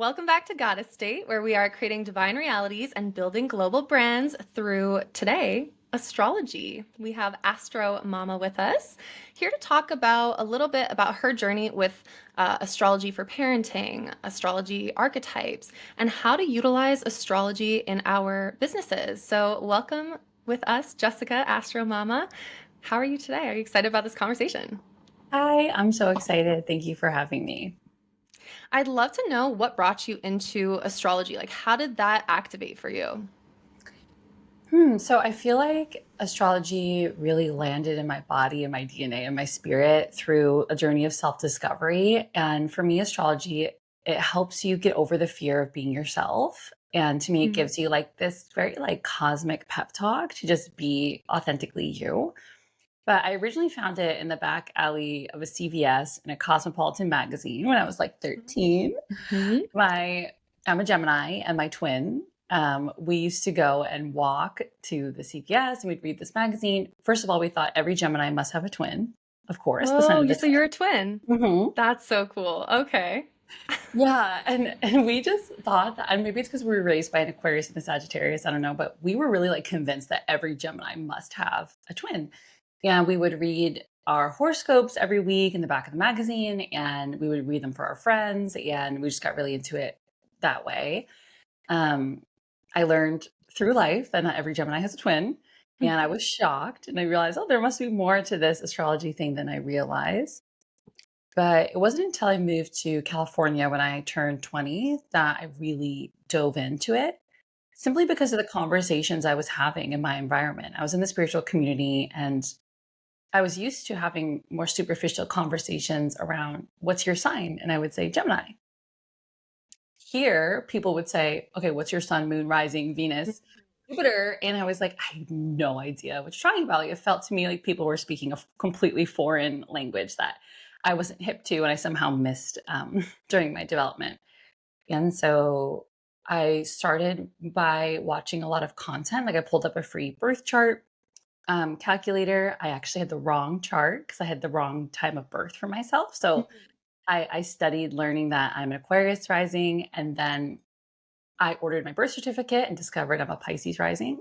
Welcome back to Goddess State, where we are creating divine realities and building global brands through today, astrology. We have Astro Mama with us, here to talk about a little bit about her journey with astrology for parenting, astrology archetypes, and how to utilize astrology in our businesses. So, welcome with us, Jessica, Astro Mama. How are you today? Are you excited about this conversation? Hi, I'm so excited. Thank you for having me. I'd love to know what brought you into astrology. Like, how did that activate for you? So I feel like astrology really landed in my body and my DNA and my spirit through a journey of self-discovery. And for me, astrology, it helps you get over the fear of being yourself. And to me, it Mhm. gives you like this very like cosmic pep talk to just be authentically you. But I originally found it in the back alley of a CVS in a Cosmopolitan magazine when I was like 13. Mhm. My I'm a Gemini and my twin. We used to go and walk to the CVS and we'd read this magazine. First of all, we thought every Gemini must have a twin, of course, the sign Oh, of the so you're a twin. twin. Mhm. That's so cool. Okay. Yeah, and we just thought that, and maybe it's because we were raised by an Aquarius and a Sagittarius, I don't know, but we were really like convinced that every Gemini must have a twin. And we would read our horoscopes every week in the back of the magazine, and we would read them for our friends, and we just got really into it that way. Um, I learned through life that not every Gemini has a twin, and I Mhm. was shocked, and I realized, oh, there must be more to this astrology thing than I realized. But it wasn't until I moved to California when I turned 20 that I really dove into it, simply because of the conversations I was having in my environment. I was in the spiritual community and I was used to having more superficial conversations around what's your sign? And I would say Gemini. Here, people would say, okay, what's your sun, moon, rising, Venus, Jupiter? And I was like, I have no idea what you're talking about. Like, it felt to me like people were speaking a completely foreign language that I wasn't hip to and I somehow missed during my development. And so I started by watching a lot of content. Like I pulled up a free birth chart calculator. I actually had the wrong chart because I had the wrong time of birth for myself. So I studied learning that I'm an Aquarius rising, and then I ordered my birth certificate and discovered I'm a Pisces rising.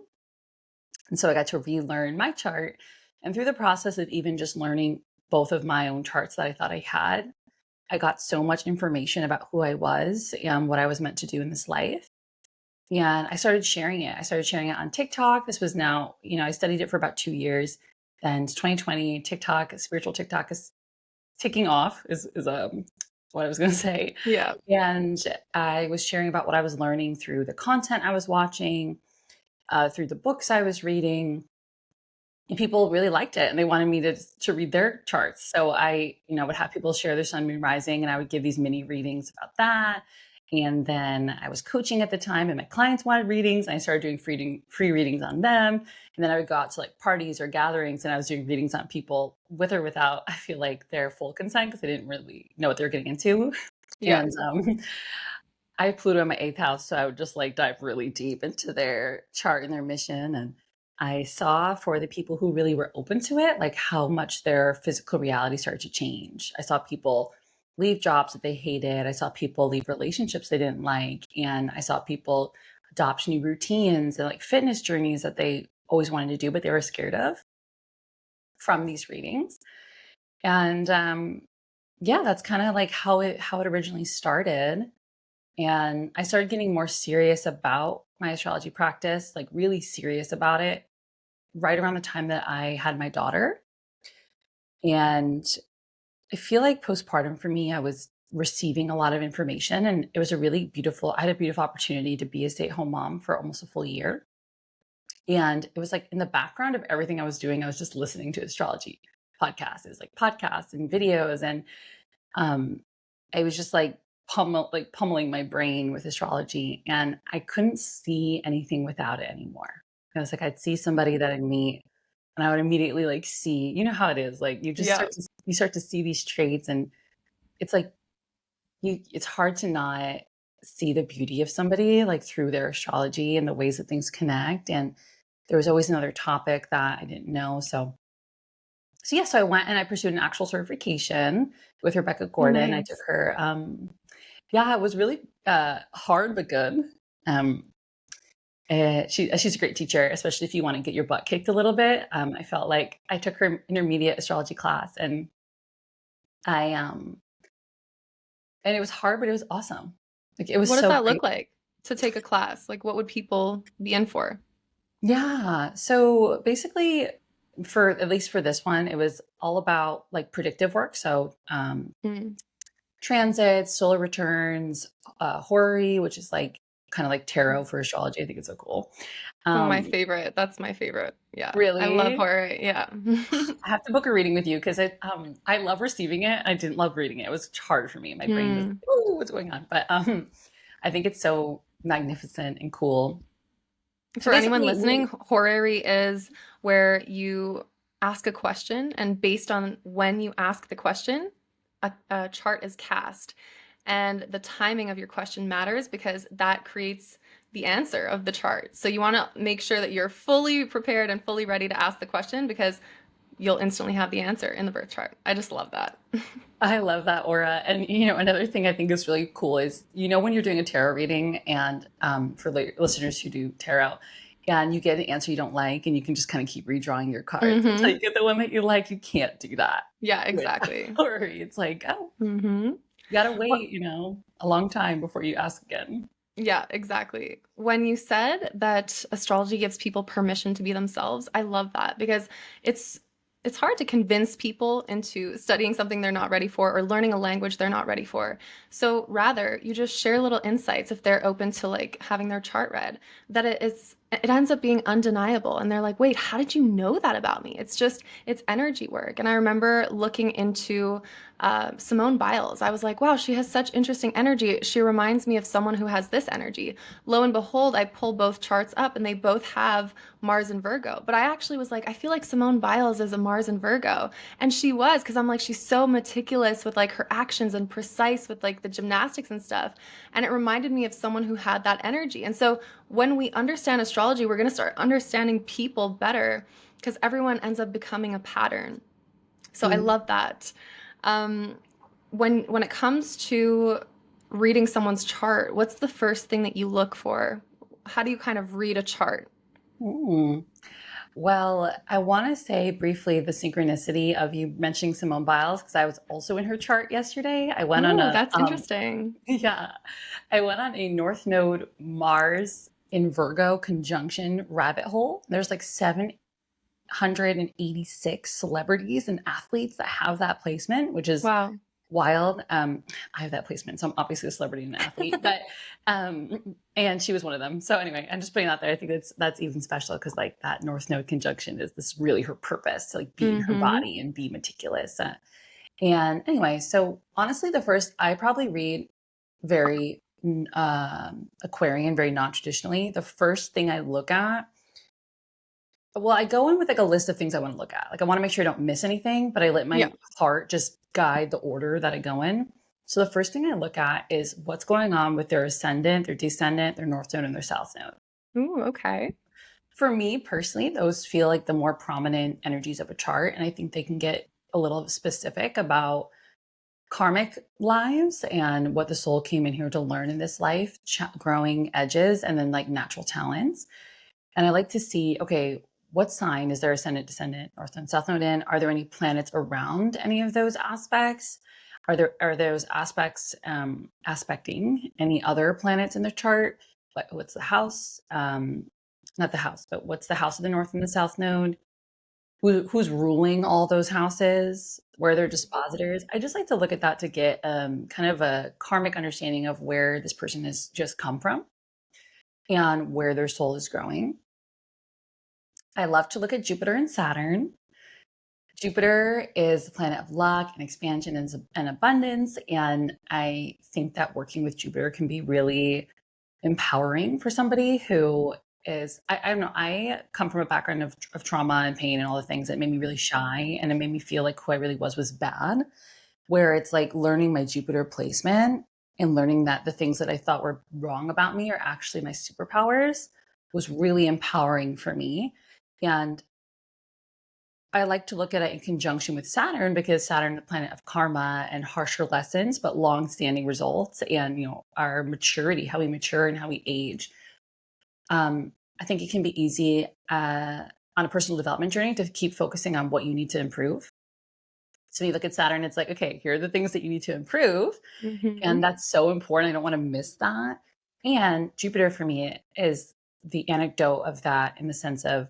And so I got to relearn my chart. And through the process of even just learning both of my own charts that I thought I had, I got so much information about who I was and what I was meant to do in this life. And I started sharing it. I started sharing it on TikTok. This was now, I studied it for about 2 years. And 2020, TikTok, spiritual TikTok is ticking off, is what I was going to say. Yeah. And I was sharing about what I was learning through the content I was watching, through the books I was reading, and people really liked it and they wanted me to read their charts. So I, would have people share their sun, moon, rising, and I would give these mini readings about that. And then I was coaching at the time, and my clients wanted readings, and I started doing free readings on them. And then I would go out to like parties or gatherings, and I was doing readings on people with or without, I feel like, their full consent because they didn't really know what they were getting into. Yeah. And I have Pluto in my eighth house, so I would just like dive really deep into their chart and their mission. And I saw for the people who really were open to it, like how much their physical reality started to change. I saw people leave jobs that they hated. I saw people leave relationships they didn't like. And I saw people adopt new routines and like fitness journeys that they always wanted to do, but they were scared of from these readings. And yeah, that's kind of like how it originally started. And I started getting more serious about my astrology practice, like really serious about it, right around the time that I had my daughter. And I feel like postpartum for me, I was receiving a lot of information and it was I had a beautiful opportunity to be a stay at home mom for almost a full year. And it was like in the background of everything I was doing, I was just listening to astrology podcasts. It was like podcasts and videos. And um, I was just like pummeling my brain with astrology, and I couldn't see anything without it anymore. I was like, I'd see somebody that I'd meet, and I would immediately like see, you know how it is, like you just Yeah. start to see these traits, and it's like it's hard to not see the beauty of somebody like through their astrology and the ways that things connect. And there was always another topic that I didn't know, so yeah, so I went and I pursued an actual certification with Rebecca Oh, Gordon. I took nice. her Yeah, it was really hard but good. Um, she's a great teacher, especially if you want to get your butt kicked a little bit. I felt like I took her intermediate astrology class, and I and it was hard, but it was awesome. Like it was What does so that great. look like to take a class? Like, what would people be in for? Yeah. So basically, for at least for this one, it was all about like predictive work. So Mm. transits, solar returns, horary, which is like kind of like tarot for astrology. I think it's so cool. Oh, my Um, favorite. That's my favorite. Yeah, I love really, horror. Yeah. I have to book a reading with you because I love receiving it. I didn't love reading it. It was hard for me. My brain was, Hmm. oh, what's going on? But I think it's so magnificent and cool. So For anyone basically, listening, horary is where you ask a question, and based on when you ask the question, a chart is cast. And the timing of your question matters because that creates the answer of the chart. So you want to make sure that you're fully prepared and fully ready to ask the question because you'll instantly have the answer in the birth chart. I just love that. I love that aura. And another thing I think is really cool is when you're doing a tarot reading, and for listeners who do tarot, and you get an answer you don't like, and you can just kind of keep redrawing your cards until you Hmm. get the one that you like. You can't do that Yeah, with exactly. horary. It's like, oh, Hmm. you gotta wait, a long time before you ask again. Yeah, exactly. When you said that astrology gives people permission to be themselves, I love that because it's it's hard to convince people into studying something they're not ready for or learning a language they're not ready for. So rather, you just share little insights if they're open to like having their chart read, that it ends up being undeniable and they're like, "Wait, how did you know that about me?" It's energy work. And I remember looking into Simone Biles. I was like, wow, she has such interesting energy. She reminds me of someone who has this energy. Lo and behold, I pull both charts up and they both have Mars and Virgo. But I actually was like, I feel like Simone Biles is a Mars and Virgo. And she was, because I'm like, she's so meticulous with like her actions and precise with like the gymnastics and stuff. And it reminded me of someone who had that energy. And so when we understand astrology, we're going to start understanding people better because everyone ends up becoming a pattern. So I Mm. love that. Um, when it comes to reading someone's chart, what's the first thing that you look for? How do you kind of read a chart? Mm. Well, I want to say briefly the synchronicity of you mentioning Simone Biles because I was also in her chart yesterday. I went on Oh, a that's interesting. yeah, I went on a North Node Mars in Virgo conjunction rabbit hole. There's like 786 celebrities and athletes that have that placement, which is Wow. wild. I have that placement, so I'm obviously a celebrity and an athlete, but and she was one of them. So anyway, I'm just putting that there. I think that's even special because like that North Node conjunction is this really her purpose to like be in her Mm-hmm. body and be meticulous. And anyway, so honestly, the first I probably read very Aquarian, very non-traditionally. The first thing I look at, well, I go in with like a list of things I want to look at. Like I want to make sure I don't miss anything, but I let Yeah. my heart just guide the order that I go in. So the first thing I look at is what's going on with their ascendant, their descendant, their north node, and their south node. Ooh, okay. For me personally, those feel like the more prominent energies of a chart, and I think they can get a little specific about karmic lives and what the soul came in here to learn in this life, growing edges, and then like natural talents. And I like to see, okay, what sign is their ascendant, descendant, north and south node in? Are there any planets around any of those aspects? Are those aspects aspecting any other planets in the chart? What's the house? Not the house, but what's the house of the north and the south node? Who's ruling all those houses? Where they're dispositors? I just like to look at that to get kind of a karmic understanding of where this person has just come from and where their soul is growing. I love to look at Jupiter and Saturn. Jupiter is the planet of luck and expansion and abundance. And I think that working with Jupiter can be really empowering for somebody who is, I don't know, I come from a background of trauma and pain and all the things that made me really shy. And it made me feel like who I really was bad. Where it's like learning my Jupiter placement and learning that the things that I thought were wrong about me are actually my superpowers was really empowering for me. And I like to look at it in conjunction with Saturn because Saturn, the planet of karma and harsher lessons, but long-standing results, and our maturity, how we mature and how we age. I think it can be easy on a personal development journey to keep focusing on what you need to improve. So when you look at Saturn, it's like, okay, here are the things that you need to improve, Hmm. and that's so important. I don't want to miss that. And Jupiter for me is the anecdote of that in the sense of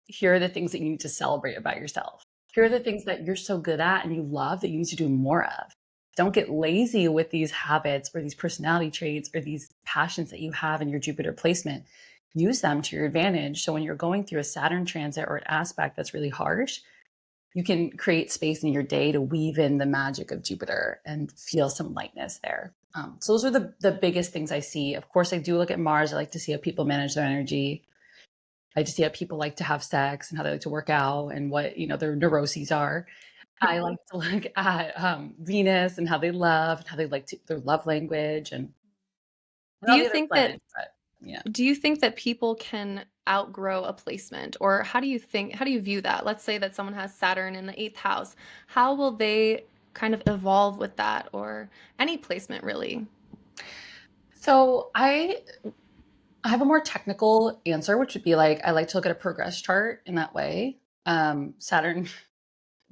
here are the things that you need to celebrate about yourself. Here are the things that you're so good at and you love that you need to do more of. Don't get lazy with these habits or these personality traits or these passions that you have in your Jupiter placement. Use them to your advantage. So when you're going through a Saturn transit or an aspect that's really harsh, you can create space in your day to weave in the magic of Jupiter and feel some lightness there. So those are the biggest things I see. Of course, I do look at Mars. I like to see how people manage their energy. I just see how people like to have sex and how they like to work out and what their neuroses are. I like to look at Venus and how they love and how they their love language and Do all you the other think that planets. But yeah. do you think that people can outgrow a placement, or how do you view that? Let's say that someone has Saturn in the eighth house. How will they kind of evolve with that, or any placement really? So I have a more technical answer, which would be like I like to look at a progress chart in that way. Saturn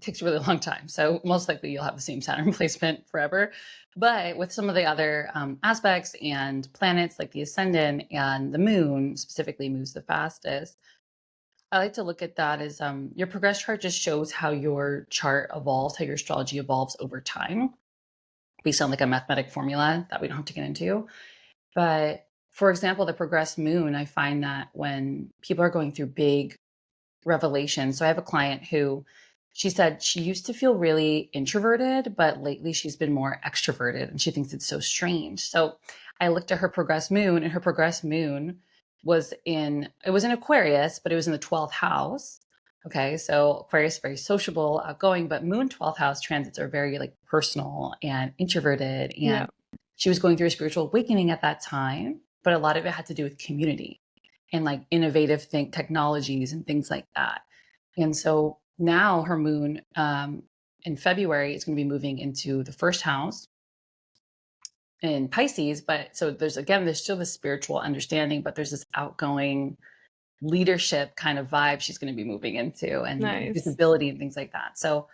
takes a really long time. So most likely you'll have the same Saturn placement forever. But with some of the other aspects and planets like the ascendant and the moon specifically moves the fastest, I like to look at that as your progress chart just shows how your chart evolves, how your astrology evolves over time based on like a mathematic formula that we don't have to get into. But for example, the progressed moon, I find that when people are going through big revelation. So I have a client who she said she used to feel really introverted, but lately she's been more extroverted and she thinks it's so strange. So I looked at her progressed moon and her progressed moon it was in Aquarius, but it was in the 12th house. Okay. So Aquarius, very sociable, outgoing, but moon 12th house transits are very like personal and introverted. Yeah. And she was going through a spiritual awakening at that time, but a lot of it had to do with community and like innovative think technologies and things like that. And so now her moon in February is going to be moving into the first house in Pisces. But so there's still this spiritual understanding, but there's this outgoing leadership kind of vibe she's going to be moving into and Nice. visibility and things like that. So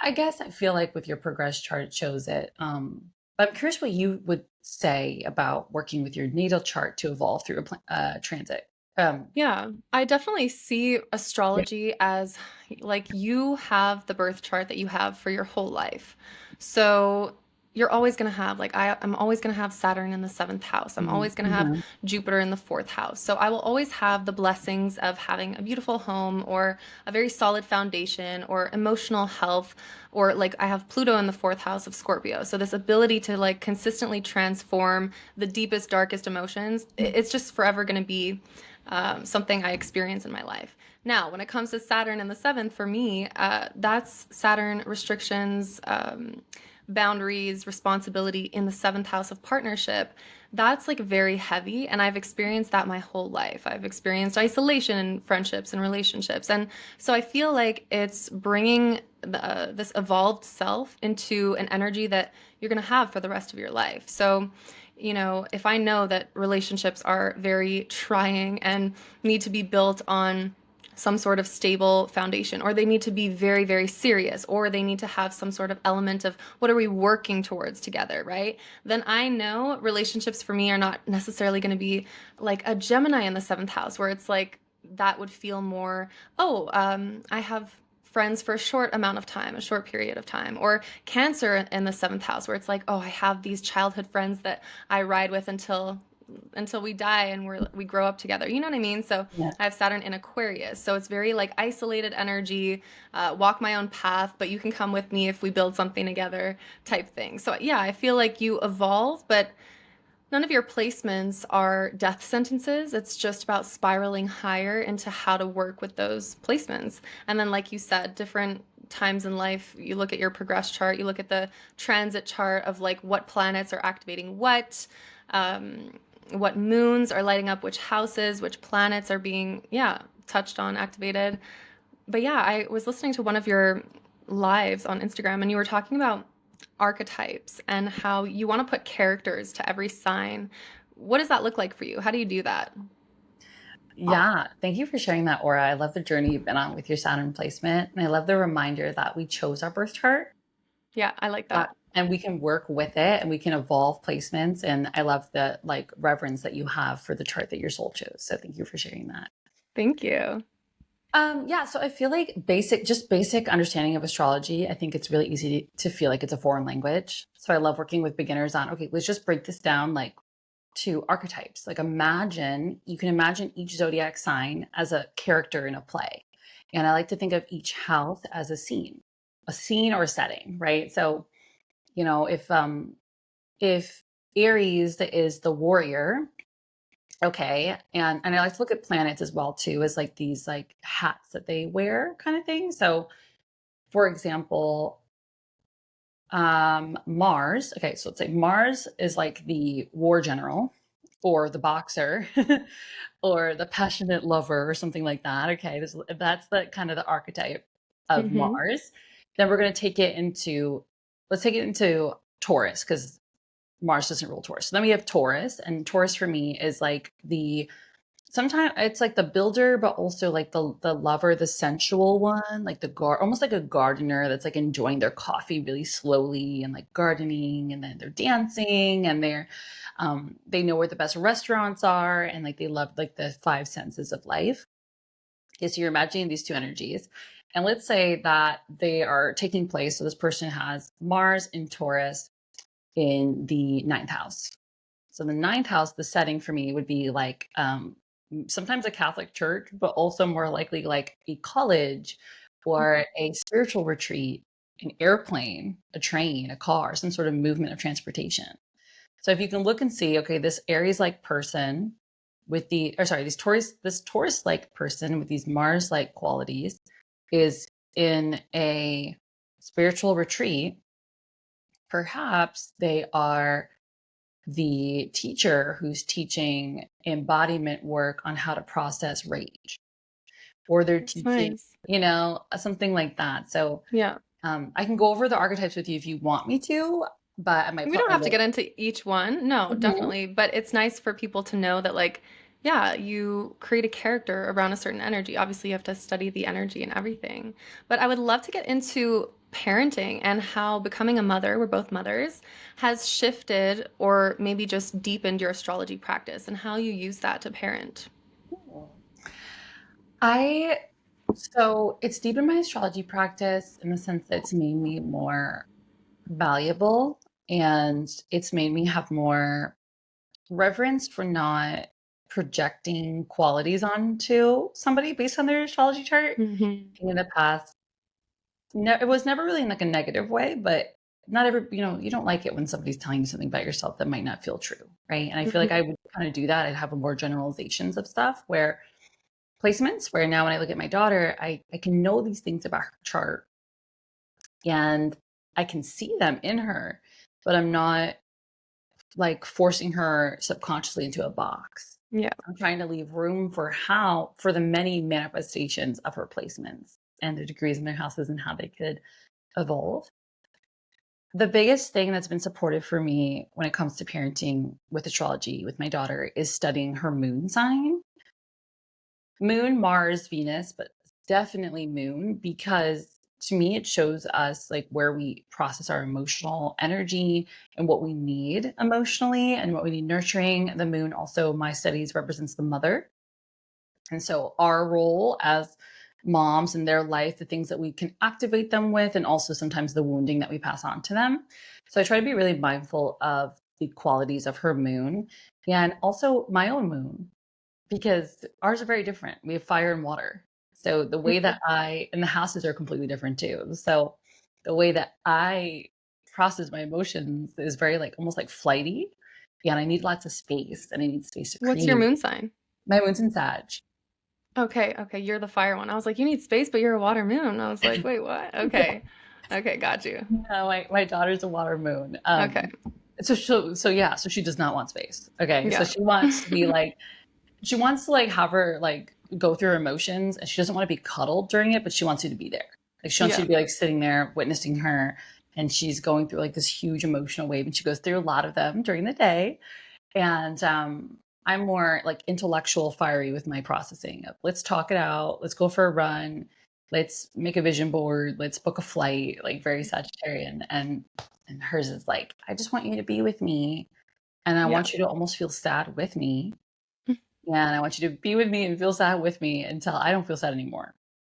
I guess I feel like with your progress chart, it shows it. But I'm curious what you would say about working with your natal chart to evolve through a transit. Um, Yeah, I definitely see yeah. astrology as like you have the birth chart that you have for your whole life. So you're always going to have, like, I'm always going to have Saturn in the seventh house. I'm Mhm, always going to have mhm. Jupiter in the fourth house. So I will always have the blessings of having a beautiful home or a very solid foundation or emotional health, or like I have Pluto in the fourth house of Scorpio. So this ability to like consistently transform the deepest, darkest emotions, it's just forever going to be something I experience in my life. Now, when it comes to Saturn in the seventh, for me, that's Saturn restrictions, boundaries, responsibility in the seventh house of partnership. That's like very heavy. And I've experienced that my whole life. I've experienced isolation in friendships and relationships. And so I feel like it's bringing this evolved self into an energy that you're going to have for the rest of your life. So, if I know that relationships are very trying and need to be built on some sort of stable foundation, or they need to be very, very serious, or they need to have some sort of element of what are we working towards together, right? Then I know relationships for me are not necessarily going to be like a Gemini in the seventh house, where it's like that would feel more, oh, I have friends for a short amount of time, a short period of time, or Cancer in the seventh house, where it's like, oh, I have these childhood friends that I ride with until we die and we grow up together. You know what I mean? So Yeah. I have Saturn in Aquarius, so it's very like isolated energy, walk my own path, but you can come with me if we build something together, type thing. So yeah, I feel like you evolve, but none of your placements are death sentences. It's just about spiraling higher into how to work with those placements. And then, like you said, different times in life, you look at your progress chart, you look at the transit chart of like what planets are activating what moons are lighting up which houses, which planets are being, yeah, touched on, activated. But yeah, I was listening to one of your lives on Instagram and you were talking about archetypes and how you want to put characters to every sign. What does that look like for you? How do you do that? Yeah, thank you for sharing that, Aura. I love the journey you've been on with your Saturn placement. And I love the reminder that we chose our birth chart, Yeah, I like that. and we can work with it and we can evolve placements. And I love the like reverence that you have for the chart that your soul chose. So thank you for sharing that. Thank you. Yeah, so I feel like just basic understanding of astrology. I think it's really easy to feel like it's a foreign language. So I love working with beginners on, okay, let's just break this down like to archetypes. Like you can imagine each zodiac sign as a character in a play. And I like to think of each house as a scene or a setting, right? So, if Aries is the warrior, okay, and I like to look at planets as well too, as like these like hats that they wear kind of thing. So, for example, Mars. Okay, so let's say Mars is like the war general or the boxer or the passionate lover or something like that. Okay, that's the kind of the archetype of Hmm. Mars. Then we're going to let's take it into Taurus because Mars doesn't rule Taurus. So then we have Taurus, and Taurus for me is like sometimes it's like the builder, but also like the lover, the sensual one, like almost like a gardener that's like enjoying their coffee really slowly and like gardening, and then they're dancing and they know where the best restaurants are, and like they love like the five senses of life. Okay, so you're imagining these two energies. And let's say that they are taking place. So this person has Mars in Taurus in the ninth house. So the ninth house, the setting for me would be like sometimes a Catholic church, but also more likely like a college or a spiritual retreat, an airplane, a train, a car, some sort of movement of transportation. So if you can look and see, okay, this Aries like person with this Taurus like person with these Mars like qualities is in a spiritual retreat, perhaps they are the teacher who's teaching embodiment work on how to process rage, or they're That's teaching, nice. something like that. So Yeah. I can go over the archetypes with you if you want me to, but We don't I have to will. get into each one. No, Mhm. definitely. But it's nice for people to know that, like, yeah, you create a character around a certain energy. Obviously, you have to study the energy and everything. But I would love to get into parenting and how becoming a mother, we're both mothers, has shifted or maybe just deepened your astrology practice and how you use that to parent. I so it's deep in my astrology practice in the sense that it's made me more valuable, and it's made me have more reverence for not projecting qualities onto somebody based on their astrology chart. Hmm. In the past, no, it was never really in like a negative way, but not every, you don't like it when somebody's telling you something about yourself that might not feel true, right? And I feel like I Hmm. would kind of do that. I'd have more generalizations of stuff where placements, where now when I look at my daughter, I can know these things about her chart and I can see them in her, but I'm not like forcing her subconsciously into a box. Yeah. I'm trying to leave room for the many manifestations of her placements and the degrees in their houses and how they could evolve. The biggest thing that's been supportive for me when it comes to parenting with astrology with my daughter is studying her moon sign. Moon, Mars, Venus, but definitely moon, because to me it shows us like where we process our emotional energy and what we need emotionally and what we need nurturing. The moon also, my studies, represents the mother. And so our role as moms in their life, the things that we can activate them with, and also sometimes the wounding that we pass on to them. So I try to be really mindful of the qualities of her moon and also my own moon, because ours are very different. We have fire and water. So the way that and the houses are completely different too. So the way that I process my emotions is very like almost like flighty. And I need lots of space, and I need space to What's your create. moon sign? My moon's in Sag. Okay, okay, you're the fire one. I was like, you need space, but you're a water moon. I was like, wait, what? Okay. Okay, got you. No, my daughter's a water moon. Okay. So yeah, so she does not want space. Okay, so Yeah. she wants to be like She wants to like have her like go through her emotions, and she doesn't want to be cuddled during it, but she wants you to be there. Like she wants you Yeah. to be like sitting there witnessing her, and she's going through like this huge emotional wave, and she goes through a lot of them during the day. And I'm more like intellectual fiery with my processing of let's talk it out, let's go for a run, let's make a vision board, let's book a flight, like very Sagittarian. And hers is like, I just want you to be with me, and I Yeah. want you to almost feel sad with me, and I want you to be with me and feel sad with me until I don't feel sad anymore.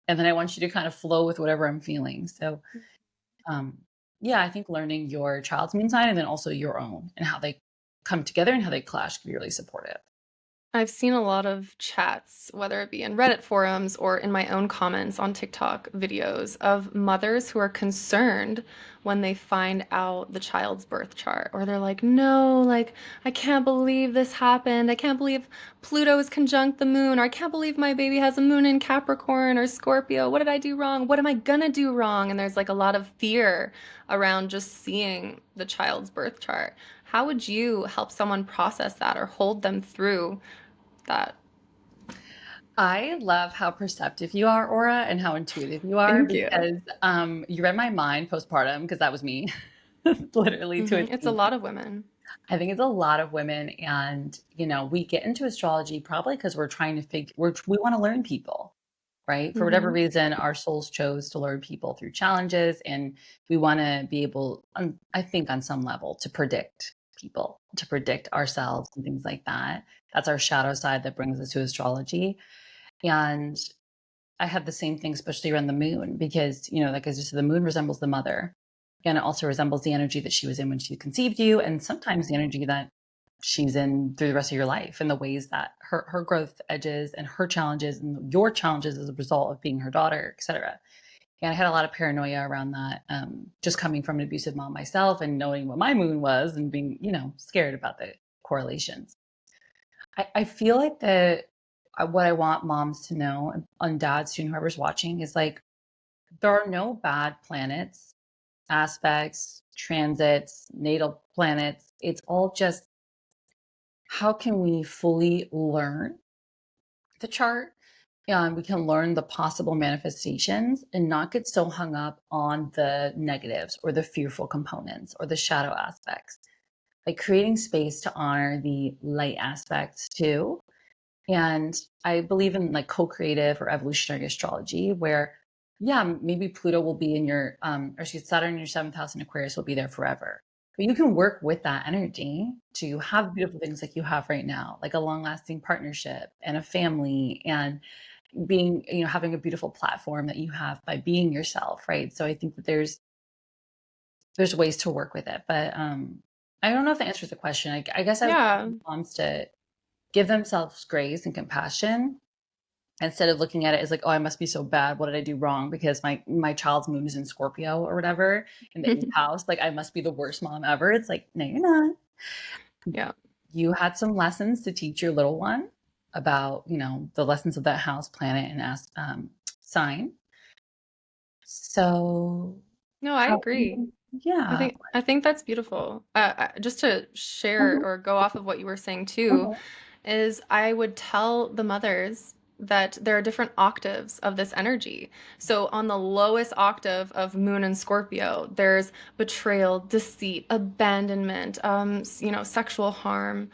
And then I want you to kind of flow with whatever I'm feeling. So um yeah, I think learning your child's moon sign and then also your own and how they come together and how they clash can be really supportive. I've seen a lot of chats, whether it be in Reddit forums or in my own comments on TikTok videos, of mothers who are concerned when they find out the child's birth chart. Or they're like, no, like, I can't believe this happened. I can't believe Pluto is conjunct the moon. Or I can't believe my baby has a moon in Capricorn or Scorpio. What did I do wrong? What am I gonna do wrong? And there's like a lot of fear around just seeing the child's birth chart. How would you help someone process that or hold them through that? I love how perceptive you are, Aura, and how intuitive you are Thank you. because you read my mind postpartum because that was me, literally to a It's a T. lot of women. I think it's a lot of women, and we get into astrology probably because we're trying to we want to learn people, right? For whatever Hmm. reason, our souls chose to learn people through challenges, and we want to be able, I think, on some level, to predict people, to predict ourselves and things like that. That's our shadow side that brings us to astrology. And I had the same thing, especially around the moon, because, like I just said, the moon resembles the mother. And it also resembles the energy that she was in when she conceived you, and sometimes the energy that she's in through the rest of your life, and the ways that her growth edges and her challenges and your challenges as a result of being her daughter, etc. And I had a lot of paranoia around that, just coming from an abusive mom myself and knowing what my moon was and being, scared about the correlations. I feel like what I want moms to know and dads too, and whoever's watching, is like there are no bad planets, aspects, transits, natal planets. It's all just how can we fully learn the chart, and we can learn the possible manifestations and not get so hung up on the negatives or the fearful components or the shadow aspects. Like creating space to honor the light aspects too. And I believe in like co-creative or evolutionary astrology where, yeah, maybe Pluto will be in your, or excuse Saturn in your seventh house in Aquarius will be there forever. But you can work with that energy to have beautiful things like you have right now, like a long-lasting partnership and a family and being, having a beautiful platform that you have by being yourself, right? So I think that there's ways to work with it. But I don't know if that answers the question. I guess I would Yeah. want moms to give themselves grace and compassion instead of looking at it as like, oh, I must be so bad. What did I do wrong? Because my child's moon is in Scorpio or whatever in the eighth house. Like I must be the worst mom ever. It's like, no, you're not. Yeah. You had some lessons to teach your little one about, the lessons of that house, planet, and sign. So No, I how agree. I yeah. think I think that's beautiful. Just to share Mhm, or go off of what you were saying too, mhm. is I would tell the mothers that there are different octaves of this energy. So on the lowest octave of Moon and Scorpio, there's betrayal, deceit, abandonment, sexual harm.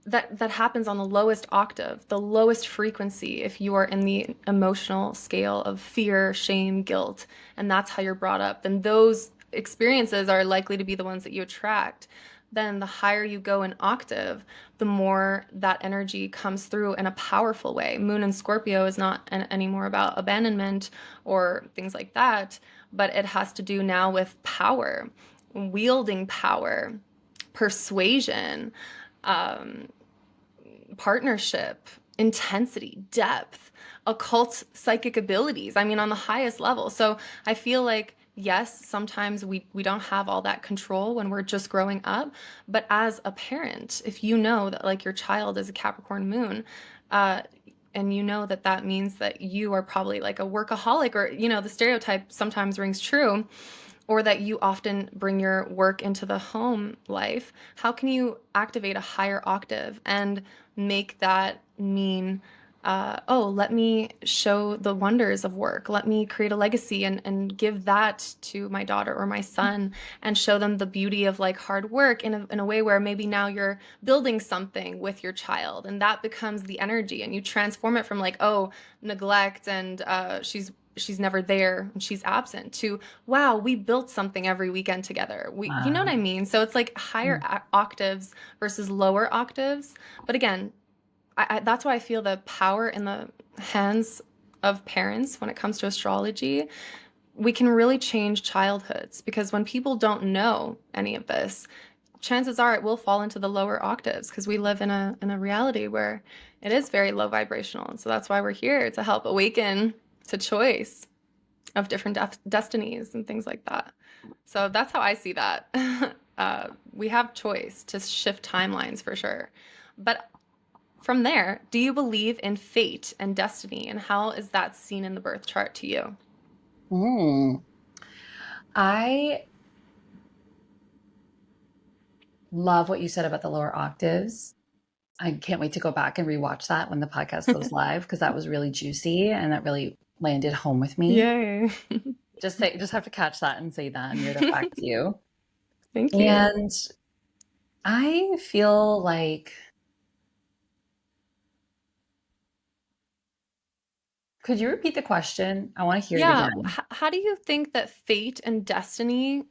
That happens on the lowest octave, the lowest frequency if you are in the emotional scale of fear, shame, guilt, and that's how you're brought up, then those experiences are likely to be the ones that you attract. Then the higher you go in octave, the more that energy comes through in a powerful way. Moon in Scorpio is not anymore about abandonment or things like that, but it has to do now with power, wielding power, persuasion, um, partnership, intensity, depth, occult psychic abilities. I mean, on the highest level. So I feel like, yes, sometimes we don't have all that control when we're just growing up. But as a parent, if you know that like your child is a Capricorn moon, uh, and you know that that means that you are probably like a workaholic or, the stereotype sometimes rings true, or that you often bring your work into the home life, how can you activate a higher octave and make that mean, oh, let me show the wonders of work. Let me create a legacy and give that to my daughter or my son and show them the beauty of like hard work in a way where maybe now you're building something with your child and that becomes the energy and you transform it from like, oh, neglect and she's never there and she's absent to wow, we built something every weekend together. You know what I Wow. mean? So it's like higher octaves versus lower octaves. But again, that's why I feel the power in the hands of parents when it comes to astrology. We can really change childhoods because when people don't know any of this, chances are it will fall into the lower octaves because we live in a reality where it is very low vibrational. And so that's why we're here to help awaken to choice of different destinies and things like that. So that's how I see that. We have choice to shift timelines for sure. But from there, do you believe in fate and destiny? And how is that seen in the birth chart to you? Mm. I love what you said about the lower octaves. I can't wait to go back and rewatch that when the podcast goes live because that was really juicy and that really landed home with me. Yay. Just have to catch that and say that and read it back to you. Thank you. And I feel like, could you repeat the question? I want to hear it Yeah. again. How do you think that fate and destiny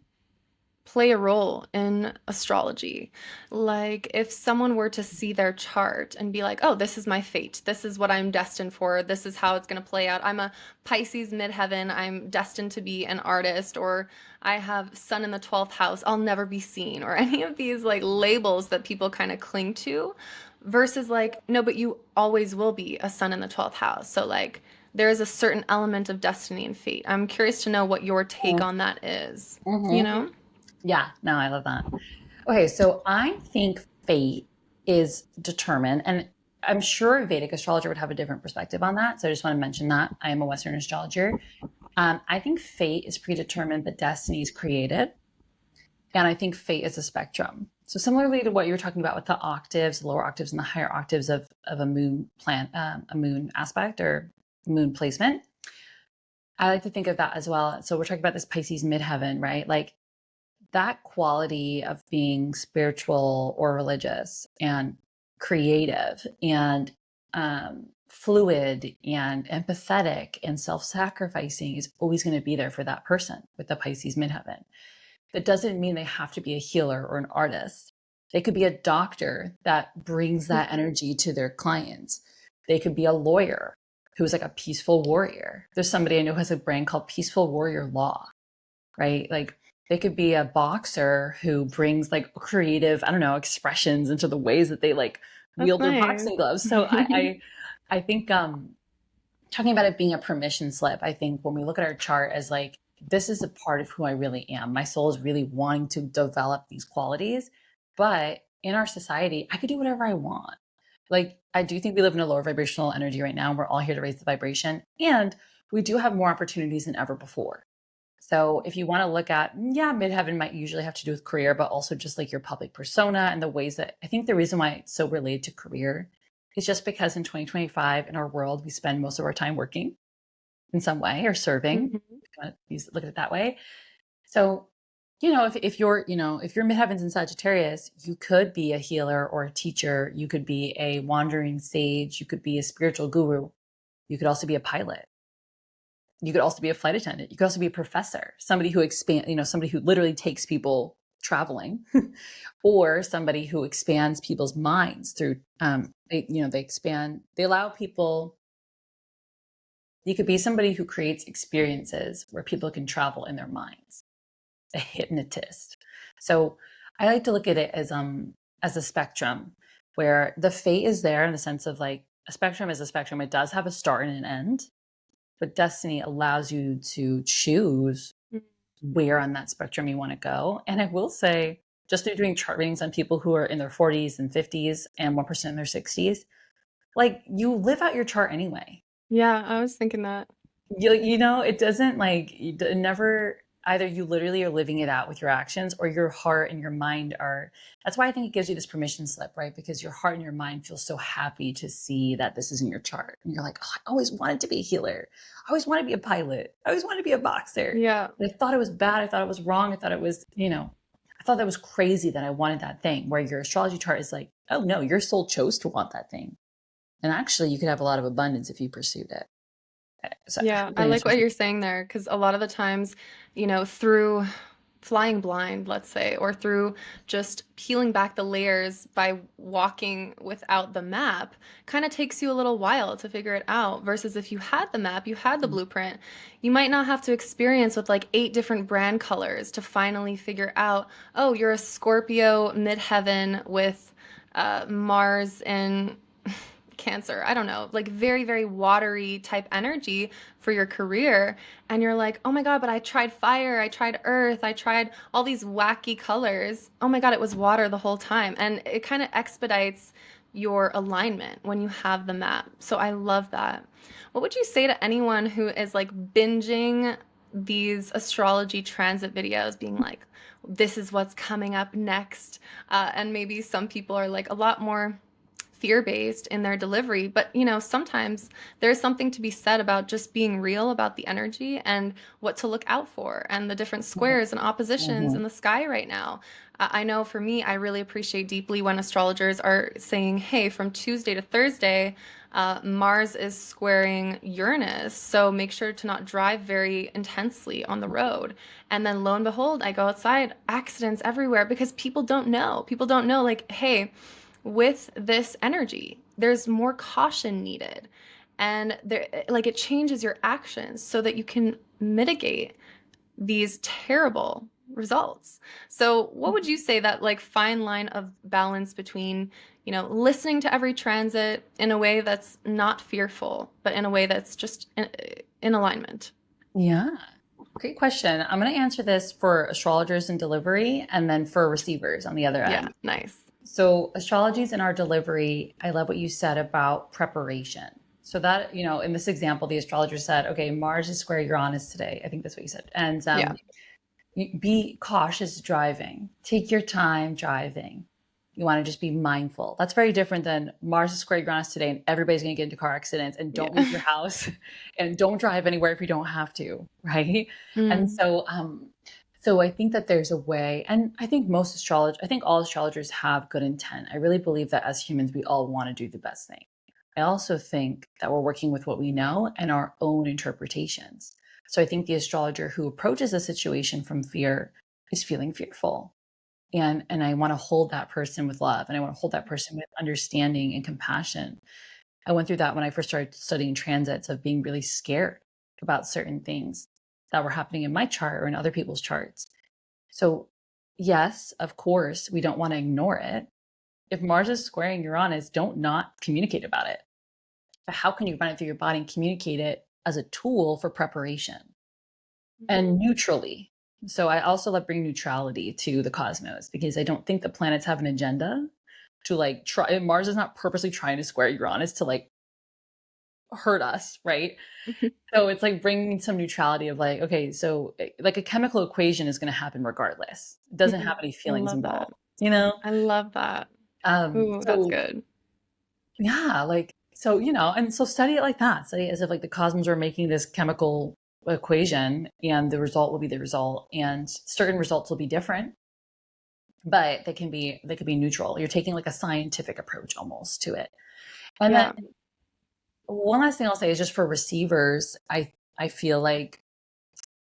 play a role in astrology? Like, if someone were to see their chart and be like, oh, this is my fate, this is what I'm destined for, this is how it's going to play out. I'm a Pisces midheaven, I'm destined to be an artist, or I have sun in the 12th house, I'll never be seen, or any of these like labels that people kind of cling to, versus like, no, but you always will be a sun in the 12th house. So, like, there is a certain element of destiny and fate. I'm curious to know what your take on that is, you Mm-hmm. know? Yeah, no, I love that. Okay, so I think fate is determined, and I'm sure a Vedic astrologer would have a different perspective on that. So I just want to mention that I am a Western astrologer. I think fate is predetermined, but destiny is created. And I think fate is a spectrum. So similarly to what you were talking about with the octaves, the lower octaves and the higher octaves of a moon plant, a moon aspect or moon placement, I like to think of that as well. So we're talking about this Pisces midheaven, right? Like that quality of being spiritual or religious and creative and fluid and empathetic and self-sacrificing is always going to be there for that person with the Pisces midheaven. That doesn't mean they have to be a healer or an artist. They could be a doctor that brings that energy to their clients. They could be a lawyer who's like a peaceful warrior. There's somebody I know who has a brand called Peaceful Warrior Law, right? Like they could be a boxer who brings like creative, I don't know, expressions into the ways that they like That's wield their nice. boxing gloves. So I think talking about it being a permission slip, I think when we look at our chart as like, this is a part of who I really am. My soul is really wanting to develop these qualities. But in our society, I could do whatever I want. Like, I do think we live in a lower vibrational energy right now. We're all here to raise the vibration. And we do have more opportunities than ever before. So if you want to look at, yeah, midheaven might usually have to do with career, but also just like your public persona and the ways that I think the reason why it's so related to career is just because in 2025 in our world, we spend most of our time working in some way or serving. Mhm. Look at it that way. So, if you're, if you're midheavens in Sagittarius, you could be a healer or a teacher. You could be a wandering sage. You could be a spiritual guru. You could also be a pilot. You could also be a flight attendant. You could also be a professor, somebody who somebody who literally takes people traveling, or somebody who expands people's minds through, they allow people. You could be somebody who creates experiences where people can travel in their minds, a hypnotist. So I like to look at it as a spectrum where the fate is there in the sense of like a spectrum is a spectrum. It does have a start and an end, but destiny allows you to choose where on that spectrum you want to go. And I will say, just through doing chart readings on people who are in their 40s and 50s and 1% in their 60s, like you live out your chart anyway. Yeah, I was thinking that. It doesn't like, it never. Either you literally are living it out with your actions, or your heart and your mind are. That's why I think it gives you this permission slip, right? Because your heart and your mind feel so happy to see that this is in your chart. And you're like, oh, I always wanted to be a healer. I always wanted to be a pilot. I always wanted to be a boxer. Yeah. But I thought it was bad. I thought it was wrong. I thought it was, I thought that was crazy that I wanted that thing. Where your astrology chart is like, oh no, your soul chose to want that thing. And actually, you could have a lot of abundance if you pursued it. So I Yeah, hope I that like answers what your. you're saying there because a lot of the times, through flying blind, let's say, or through just peeling back the layers by walking without the map, kind of takes you a little while to figure it out. Versus if you had the map, you had the blueprint, you might not have to experience with like 8 different brand colors to finally figure out, oh, you're a Scorpio midheaven with Mars in Cancer. I don't know, like very, very watery type energy for your career. And you're like, oh my God, but I tried fire, I tried earth, I tried all these wacky colors. Oh my God, it was water the whole time. And it kind of expedites your alignment when you have the map. So I love that. What would you say to anyone who is like binging these astrology transit videos, being like, this is what's coming up next? And maybe some people are like a lot more fear-based in their delivery, but sometimes there's something to be said about just being real about the energy and what to look out for and the different squares and oppositions in Mhm. the sky right now. I know for me, I really appreciate deeply when astrologers are saying, hey, from Tuesday to Thursday, Mars is squaring Uranus, so make sure to not drive very intensely on the road. And then lo and behold, I go outside, accidents everywhere because people don't know. People don't know, like, hey, with this energy, there's more caution needed. And there, like, it changes your actions so that you can mitigate these terrible results. So, what would you say that like fine line of balance between, listening to every transit in a way that's not fearful, but in a way that's just in alignment? Yeah, great question. I'm going to answer this for astrologers in delivery and then for receivers on the other Yeah, end. nice. So, astrology's in our delivery. I love what you said about preparation. So, that, in this example, the astrologer said, okay, Mars is square Uranus today. I think that's what you said. And Yeah. be cautious driving. Take your time driving. You want to just be mindful. That's very different than Mars is square Uranus today and everybody's going to get into car accidents and don't leave Yeah. your house and don't drive anywhere if you don't have to, right? And Mm. so I think that there's a way, and I think I think all astrologers have good intent. I really believe that as humans, we all want to do the best thing. I also think that we're working with what we know and our own interpretations. So I think the astrologer who approaches a situation from fear is feeling fearful. And I want to hold that person with love, and I want to hold that person with understanding and compassion. I went through that when I first started studying transits, of being really scared about certain things that were happening in my chart or in other people's charts. So, yes, of course, we don't want to ignore it. If Mars is squaring Uranus, don't not communicate about it. But how can you run it through your body and communicate it as a tool for preparation and neutrally? So I also love bringing neutrality to the cosmos because I don't think the planets have an agenda to like try. Mars is not purposely trying to square Uranus to like hurt us, right? So it's like bringing some neutrality of like, okay, so like a chemical equation is going to happen regardless. It doesn't have Mhm. any I feelings love that. involved, you know? I love that. Ooh, that's So good. yeah, like, so, and so study it like that. Study it as if like the cosmos are making this chemical equation and the result will be the result. And certain results will be different, but they could be neutral. You're taking like a scientific approach almost to it. And then Yeah. one last thing I'll say is just for receivers, I feel like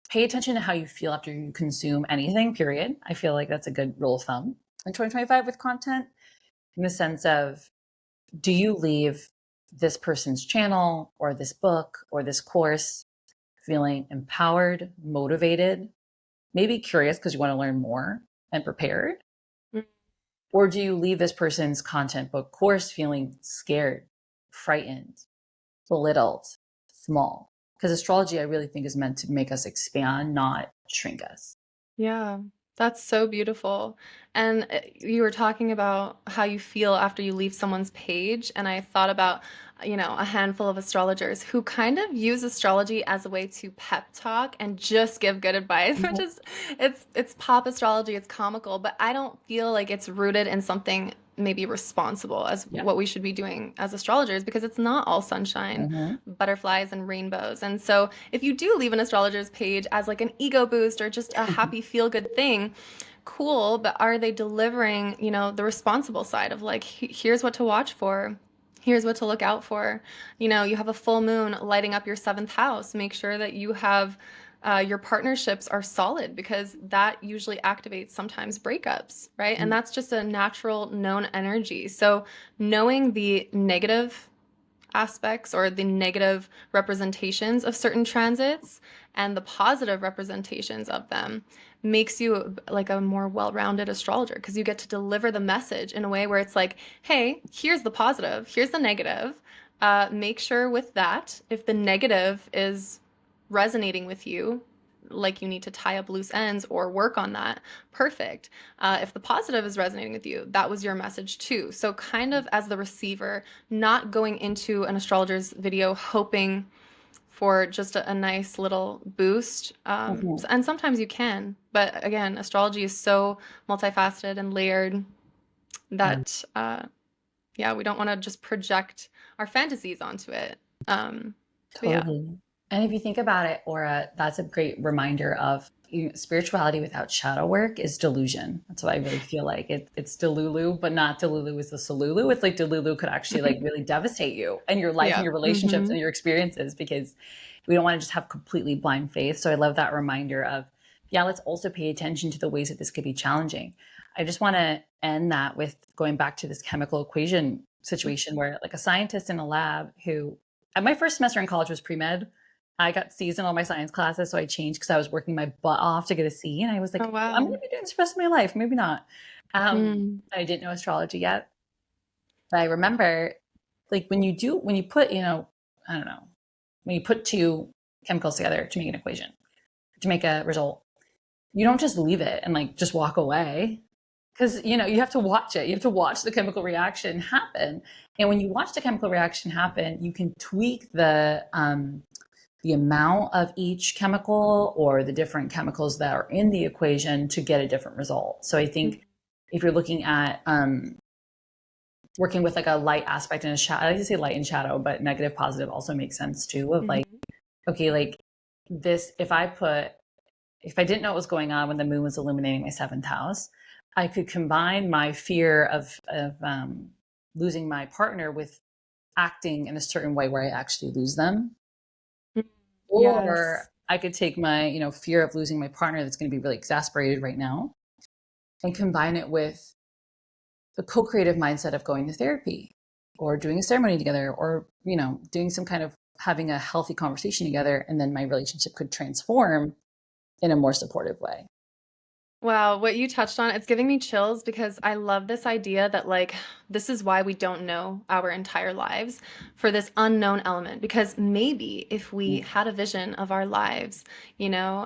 pay attention to how you feel after you consume anything, period. I feel like that's a good rule of thumb in 2025 with content, in the sense of, do you leave this person's channel or this book or this course feeling empowered, motivated, maybe curious because you want to learn more and prepared? Mm. Or do you leave this person's content, book, course feeling scared, frightened, belittled, small? Because astrology, I really think, is meant to make us expand, not shrink us. Yeah, that's so beautiful. And you were talking about how you feel after you leave someone's page, and I thought about, a handful of astrologers who kind of use astrology as a way to pep talk and just give good advice, which Mhm. is it's pop astrology, it's comical, but I don't feel like it's rooted in something maybe responsible as Yeah. what we should be doing as astrologers because it's not all sunshine, Mhm. butterflies and rainbows. And so if you do leave an astrologer's page as like an ego boost or just a happy feel good thing, cool, but are they delivering, the responsible side of like, here's what to watch for. Here's what to look out for. You have a full moon lighting up your seventh house. Make sure that you have your partnerships are solid because that usually activates sometimes breakups, right? And Mm. that's just a natural known energy. So knowing the negative aspects or the negative representations of certain transits and the positive representations of them makes you like a more well-rounded astrologer because you get to deliver the message in a way where it's like, hey, here's the positive, here's the negative. Make sure with that, if the negative is resonating with you, like you need to tie up loose ends or work on that, perfect. If the positive is resonating with you, that was your message too. So, kind of as the receiver, not going into an astrologer's video hoping for just a nice little boost. Mhm. And sometimes you can, but again, astrology is so multifaceted and layered Yeah. that, yeah, we don't want to just project our fantasies onto it. But yeah, Totally. And if you think about it, Aura, that's a great reminder of spirituality without shadow work is delusion. That's what I really feel like. It's Delulu, but not Delulu is the Salulu. It's like Delulu could actually like really devastate you and your life and yeah. your relationships Mm-hmm. and your experiences because we don't want to just have completely blind faith. So I love that reminder of, yeah, let's also pay attention to the ways that this could be challenging. I just want to end that with going back to this chemical equation situation where like a scientist in a lab who my first semester in college was pre-med. I got C's in all my science classes, so I changed because I was working my butt off to get a C, and I was Oh, like, I'm going wow. to be doing this the rest of my life. Maybe not. Mm. I didn't know astrology yet, but I remember, like when you put, I don't know, when you put two chemicals together to make an equation, to make a result, you don't just leave it and like just walk away because you have to watch it. You have to watch the chemical reaction happen, and when you watch the chemical reaction happen, you can tweak the amount of each chemical or the different chemicals that are in the equation to get a different result. So I think if you're looking at working with like a light aspect and a shadow, I like to say light and shadow, but negative positive also makes sense too. Of like, Mm-hmm. okay, like this, if I didn't know what was going on when the moon was illuminating my seventh house, I could combine my fear of losing my partner with acting in a certain way where I actually lose them. Or Yes. I could take my, fear of losing my partner that's going to be really exasperated right now and combine it with the co-creative mindset of going to therapy or doing a ceremony together or, doing some kind of having a healthy conversation together. And then my relationship could transform in a more supportive way. Wow, what you touched on, it's giving me chills because I love this idea that, like, this is why we don't know our entire lives for this unknown element. Because maybe if we Mm. had a vision of our lives,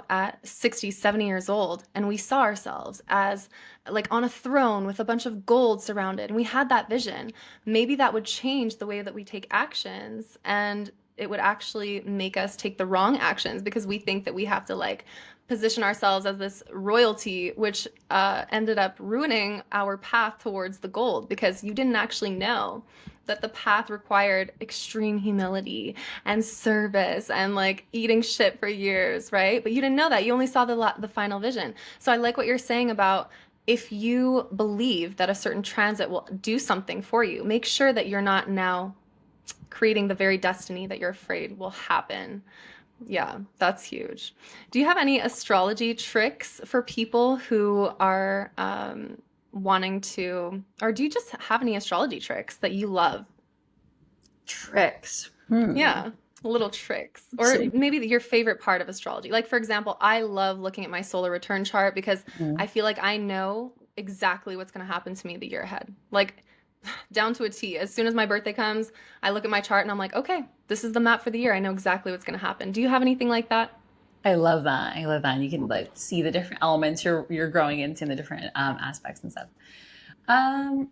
at 60, 70 years old, and we saw ourselves as like on a throne with a bunch of gold surrounded, and we had that vision, maybe that would change the way that we take actions and it would actually make us take the wrong actions because we think that we have to like position ourselves as this royalty, which ended up ruining our path towards the gold because you didn't actually know that the path required extreme humility and service and like eating shit for years, right? But you didn't know that. You only saw the final vision. So I like what you're saying about if you believe that a certain transit will do something for you, make sure that you're not now creating the very destiny that you're afraid will happen. Yeah, that's huge. Do you have any astrology tricks for people who are wanting to, or do you just have any astrology tricks that you love? Tricks. Yeah, little tricks. Or So, maybe your favorite part of astrology. Like, for example, I love looking at my solar return chart because I mm, feel like I know exactly what's going to happen to me the year ahead. Like, down to a T. As soon as my birthday comes, I look at my chart and I'm like, okay, this is the map for the year. I know exactly what's going to happen. Do you have anything like that? I love that. I love that. And you can like see the different elements you're growing into and the different aspects and stuff. Um,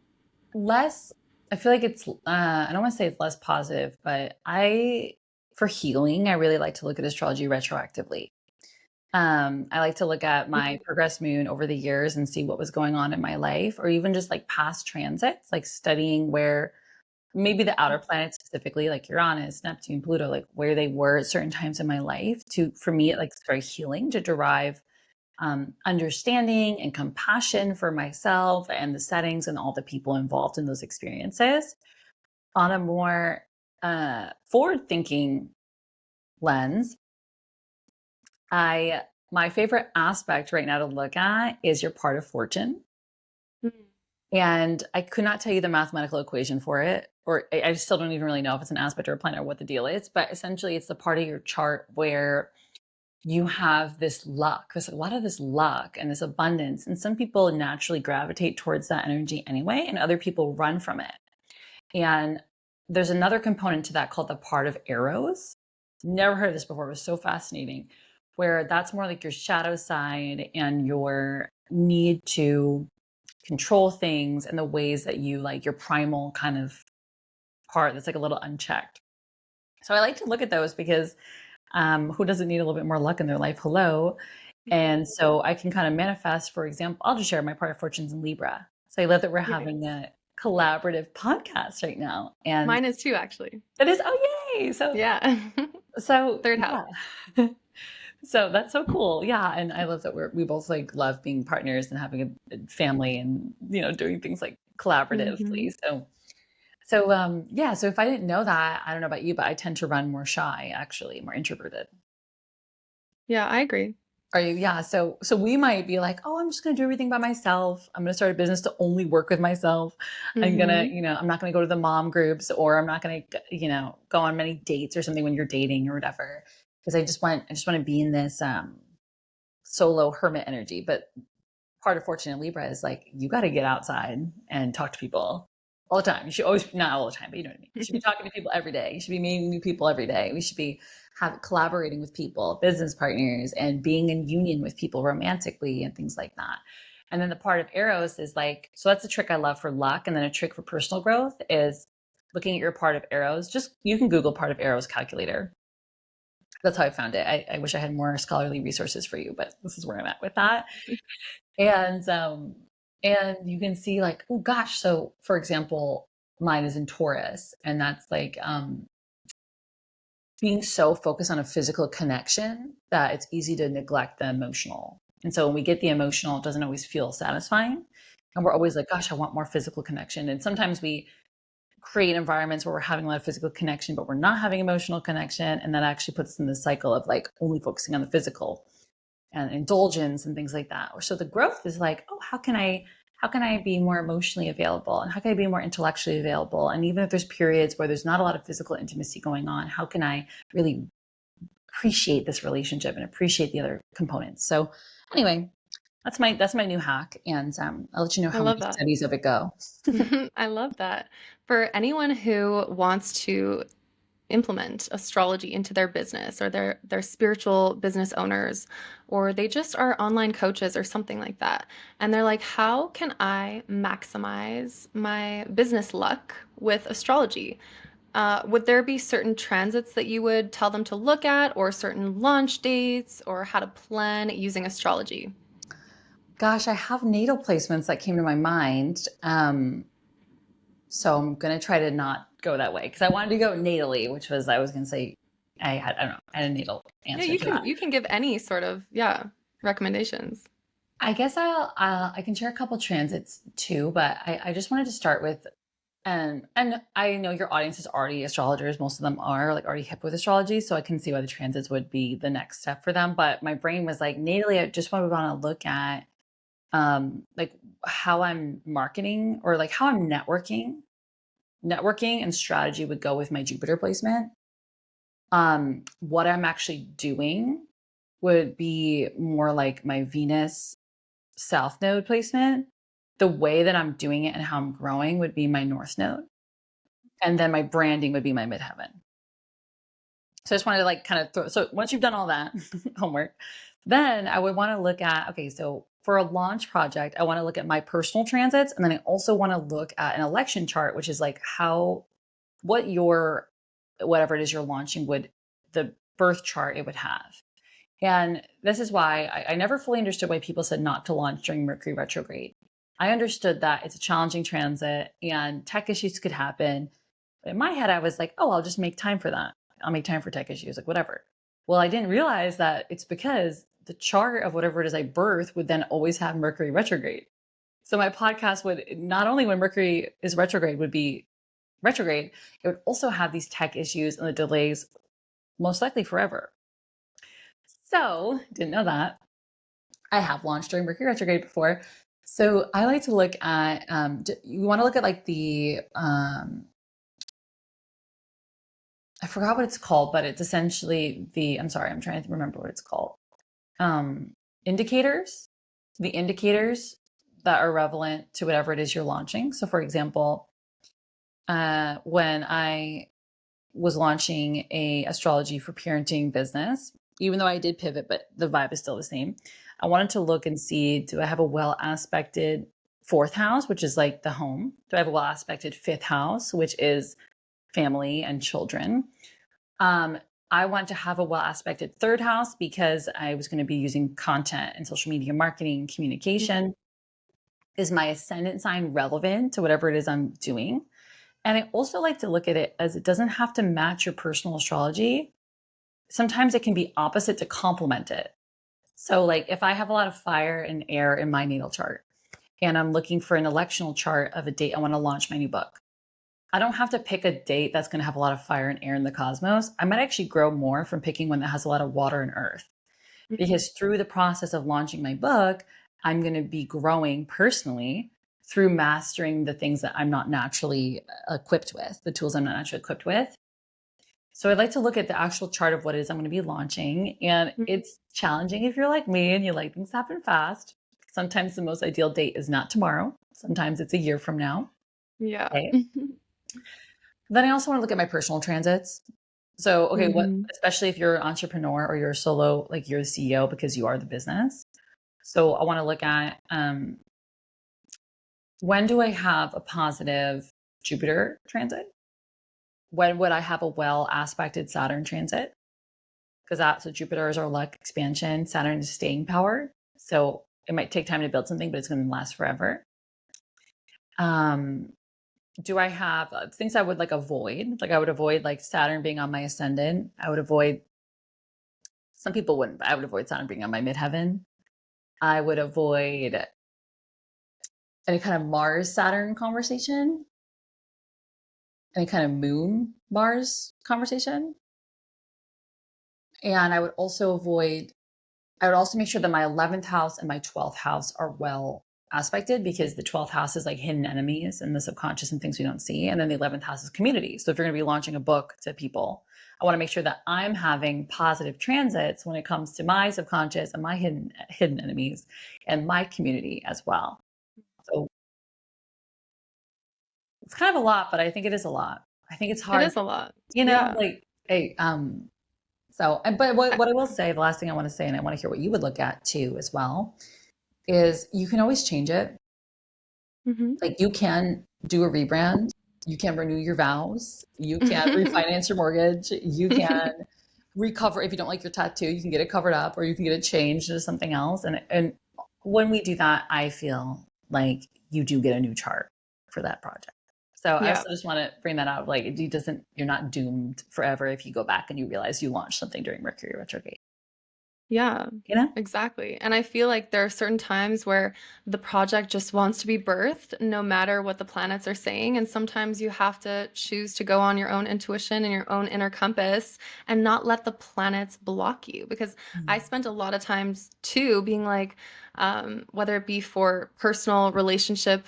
less. I feel like it's I don't want to say it's less positive, but for healing, I really like to look at astrology retroactively. I like to look at my Mhm. progressed moon over the years and see what was going on in my life, or even just like past transits, like studying where maybe the outer planets specifically, like Uranus, Neptune, Pluto, like where they were at certain times in my life. To for me, it like it's very healing to derive understanding and compassion for myself and the settings and all the people involved in those experiences on a more forward thinking lens. I My favorite aspect right now to look at is your part of fortune. Mhm. And I could not tell you the mathematical equation for it, or I still don't even really know if it's an aspect or a planet or what the deal is. But essentially, it's the part of your chart where you have this luck. There's a lot of this luck and this abundance. And some people naturally gravitate towards that energy anyway, and other people run from it. And there's another component to that called the part of arrows. Never heard of this before. It was so fascinating, where that's more like your shadow side and your need to control things and the ways that you like your primal kind of part that's like a little unchecked. So I like to look at those because who doesn't need a little bit more luck in their life? Hello. And so I can kind of manifest, for example, I'll just share my part of fortunes in Libra. So I love that we're having Nice. a collaborative podcast right now. And Mine is too, actually. it is, oh, yay. Yeah. Third house. Yeah. So that's so cool. Yeah. And I love that we both like love being partners and having a family and, doing things like Hmm. collaboratively. Yeah. So if I didn't know that, I don't know about you, but I tend to run more shy, actually, more introverted. Yeah, I agree. Are you? Yeah. So we might be like, oh, I'm just gonna do everything by myself. I'm gonna start a business to only work with myself. Hmm. I'm not gonna go to the mom groups, or I'm not gonna, go on many dates or something when you're dating or whatever. Because I just want to be in this solo hermit energy. But part of fortune in Libra is like you got to get outside and talk to people all the time. You should always, not all the time, but you know what I mean. You should be talking to people every day. You should be meeting new people every day. We should be collaborating with people, business partners, and being in union with people romantically and things like that. And then the part of Eros is like, so that's a trick I love for luck. And then a trick for personal growth is looking at your part of Eros. Just you can Google part of Eros calculator. That's how I found it. I wish I had more scholarly resources for you, but this is where I'm at with that. And and you can see like, oh gosh, so for example, mine is in Taurus, and that's like being so focused on a physical connection that it's easy to neglect the emotional. And so when we get the emotional, it doesn't always feel satisfying. And we're always like, gosh, I want more physical connection. And sometimes we create environments where we're having a lot of physical connection, but we're not having emotional connection. And that actually puts us in the cycle of like only focusing on the physical and indulgence and things like that. So the growth is like, oh, how can I be more emotionally available, and how can I be more intellectually available? And even if there's periods where there's not a lot of physical intimacy going on, how can I really appreciate this relationship and appreciate the other components? So anyway, that's my new hack, and I'll let you know I how my love that. studies of it go. I love that. For anyone who wants to implement astrology into their business, or their spiritual business owners, or they just are online coaches or something like that, and they're like, how can I maximize my business luck with astrology? Would there be certain transits that you would tell them to look at, or certain launch dates, or how to plan using astrology? Gosh, I have natal placements that came to my mind. So I'm gonna try to not go that way because I wanted to go natally, which was I was gonna say I don't know, I had a natal Yeah, answer you to that. can give any sort of, yeah, recommendations. I guess I can share a couple transits too, but I just wanted to start with and I know your audience is already astrologers. Most of them are like already hip with astrology, so I can see why the transits would be the next step for them. But my brain was like natally, I just want to look at like how I'm marketing or like how I'm networking. Networking and strategy would go with my Jupiter placement. What I'm actually doing would be more like my Venus South node placement. The way that I'm doing it and how I'm growing would be my North node. And then my branding would be my midheaven. So I just wanted to like kind of so once you've done all that homework, then I would want to look at, okay, so for a launch project, I want to look at my personal transits. And then I also want to look at an election chart, which is like what your, whatever it is you're launching would, the birth chart it would have. And this is why I never fully understood why people said not to launch during Mercury retrograde. I understood that it's a challenging transit and tech issues could happen. But in my head, I was like, oh, I'll just make time for that. I'll make time for tech issues, like whatever. Well, I didn't realize that it's because the chart of whatever it is I birth would then always have Mercury retrograde. So my podcast would, not only when Mercury is retrograde, would be retrograde, it would also have these tech issues and the delays most likely forever. So didn't know that. I have launched during Mercury retrograde before. So I like to look at, you want to look at like I forgot what it's called, but it's essentially I'm sorry, I'm trying to remember what it's called. Um, indicators, the indicators that are relevant to whatever it is you're launching. So for example, when I was launching a astrology for parenting business, even though I did pivot, but the vibe is still the same. I wanted to look and see, do I have a well aspected fourth house, which is like the home? Do I have a well aspected fifth house, which is family and children? I want to have a well aspected third house because I was going to be using content and social media marketing, communication. Is my ascendant sign relevant to whatever it is I'm doing? And I also like to look at it as it doesn't have to match your personal astrology. Sometimes it can be opposite to complement it. So, like if I have a lot of fire and air in my natal chart and I'm looking for an electional chart of a date I want to launch my new book, I don't have to pick a date that's going to have a lot of fire and air in the cosmos. I might actually grow more from picking one that has a lot of water and earth. Because through the process of launching my book, I'm going to be growing personally through mastering the things that I'm not naturally equipped with, the tools I'm not naturally equipped with. So I'd like to look at the actual chart of what it is I'm going to be launching. And it's challenging if you're like me and you like things happen fast. Sometimes the most ideal date is not tomorrow. Sometimes it's a year from now. Yeah. Okay. Then I also want to look at my personal transits. So, okay, what, especially if you're an entrepreneur or you're a solo, like you're the CEO because you are the business. So I want to look at when do I have a positive Jupiter transit? When would I have a well aspected Saturn transit? Because so Jupiter is our luck expansion, Saturn is staying power. So it might take time to build something, but it's going to last forever. Do I have things I would like avoid? Like I would avoid like Saturn being on my ascendant. I would avoid, some people wouldn't, but I would avoid Saturn being on my midheaven. I would avoid any kind of Mars Saturn conversation, any kind of Moon Mars conversation. And I would also make sure that my 11th house and my 12th house are well aspected, because the 12th house is like hidden enemies and the subconscious and things we don't see. And then the 11th house is community. So if you're going to be launching a book to people, I want to make sure that I'm having positive transits when it comes to my subconscious and my hidden enemies and my community as well. So it's kind of a lot, but I think it is a lot. I think it's It hard, is a lot. you know, Yeah. like, hey, so, but what I will say, the last thing I want to say, and I want to hear what you would look at too as well, is you can always change it. Like you can do a rebrand, you can renew your vows, you can refinance your mortgage, you can recover. If you don't like your tattoo, you can get it covered up or you can get it changed to something else. And when we do that, I feel like you do get a new chart for that project. So I Yeah. also just want to bring that out. Like you're not doomed forever if you go back and you realize you launched something during Mercury retrograde. Yeah, You know? exactly. And I feel like there are certain times where the project just wants to be birthed, no matter what the planets are saying. And sometimes you have to choose to go on your own intuition and your own inner compass and not let the planets block you. Because I spent a lot of times too being like, whether it be for personal relationship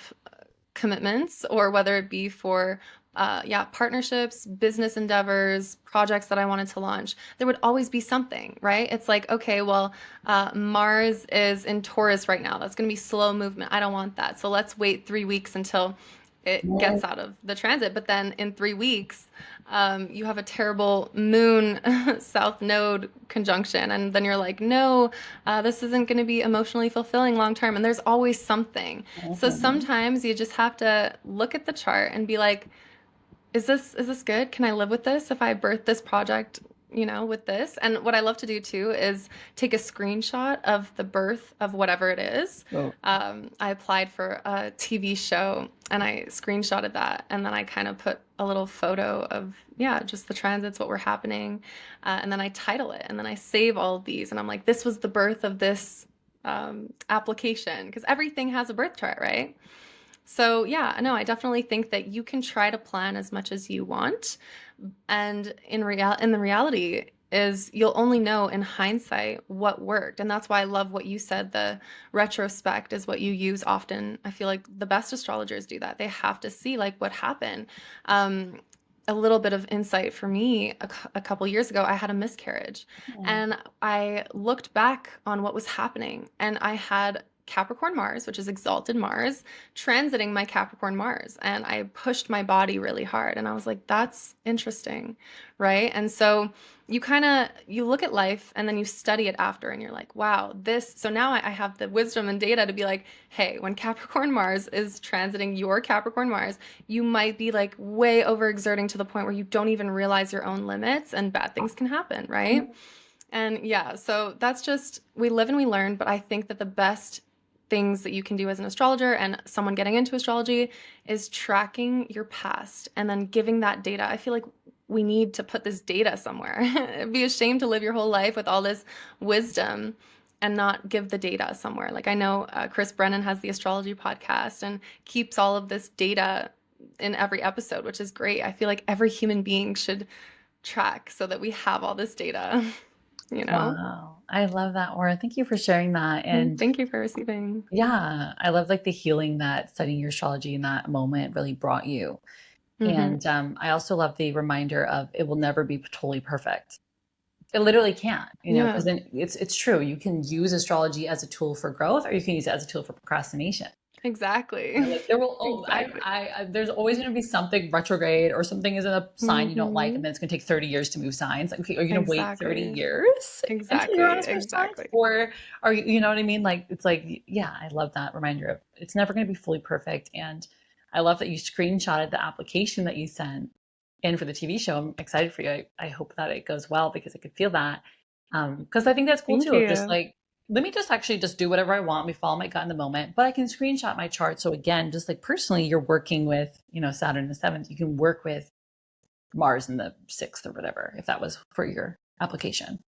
commitments or whether it be for partnerships, business endeavors, projects that I wanted to launch, there would always be something, right? It's like, okay, well, Mars is in Taurus right now. That's going to be slow movement. I don't want that. So let's wait 3 weeks until it Mm. gets out of the transit. But then in 3 weeks, you have a terrible moon south node conjunction. And then you're like, no, this isn't going to be emotionally fulfilling long term. And there's always something. So Mhm. sometimes you just have to look at the chart and be like, is this good? Can I live with this if I birth this project, with this? And what I love to do too is take a screenshot of the birth of whatever it is. Oh, I applied for a TV show and I screenshotted that, and then I kind of put a little photo of, yeah, just the transits, what were happening, and then I title it, and then I save all of these, and I'm like, this was the birth of this application, because everything has a birth chart, right? So yeah, no, I definitely think that you can try to plan as much as you want, and in the reality is you'll only know in hindsight what worked. And that's why I love what you said. The retrospect is what you use often. I feel like the best astrologers do that. They have to see like what happened. Um, a little bit of insight for me, a couple years ago, I had a miscarriage, mm. and I looked back on what was happening, and I had Capricorn Mars, which is exalted Mars, transiting my Capricorn Mars, and I pushed my body really hard, and I was like, that's interesting, right? And so you look at life and then you study it after, and you're like, wow, this. So now I have the wisdom and data to be like, hey, when Capricorn Mars is transiting your Capricorn Mars, you might be like way overexerting to the point where you don't even realize your own limits, and bad things can happen, right? And yeah, so that's just, we live and we learn, but I think that the best things that you can do as an astrologer and someone getting into astrology is tracking your past and then giving that data. I feel like we need to put this data somewhere. It'd be a shame to live your whole life with all this wisdom and not give the data somewhere. Like I know Chris Brennan has the astrology podcast and keeps all of this data in every episode, which is great. I feel like every human being should track so that we have all this data, you know? Wow. I love that, Aura. Thank you for sharing that. And Thank you for receiving. yeah, I love like the healing that studying your astrology in that moment really brought you. Hmm. And I also love the reminder of it will never be totally perfect. It literally can't, because Yeah, then it's true. You can use astrology as a tool for growth, or you can use it as a tool for procrastination. exactly. Like there will, Exactly. there's always going to be something retrograde or something is in a sign you don't like, and Hmm. then it's going to take 30 years to move signs. Like, okay, are you going to wait 30 Exactly. years until you're on Exactly. a switch signs, Exactly. or are you know what I mean? Like it's like, yeah, I love that reminder of it's never going to be fully perfect, and I love that you screenshotted the application that you sent in for the TV show. I'm excited for you. I hope that it goes well because I could feel that. Because I think that's cool Thank too. Of just you. like let me just actually just do whatever I want. Me follow my gut in the moment, but I can screenshot my chart. So again, just like personally, you're working with, Saturn in the seventh. You can work with Mars in the sixth or whatever, if that was for your application.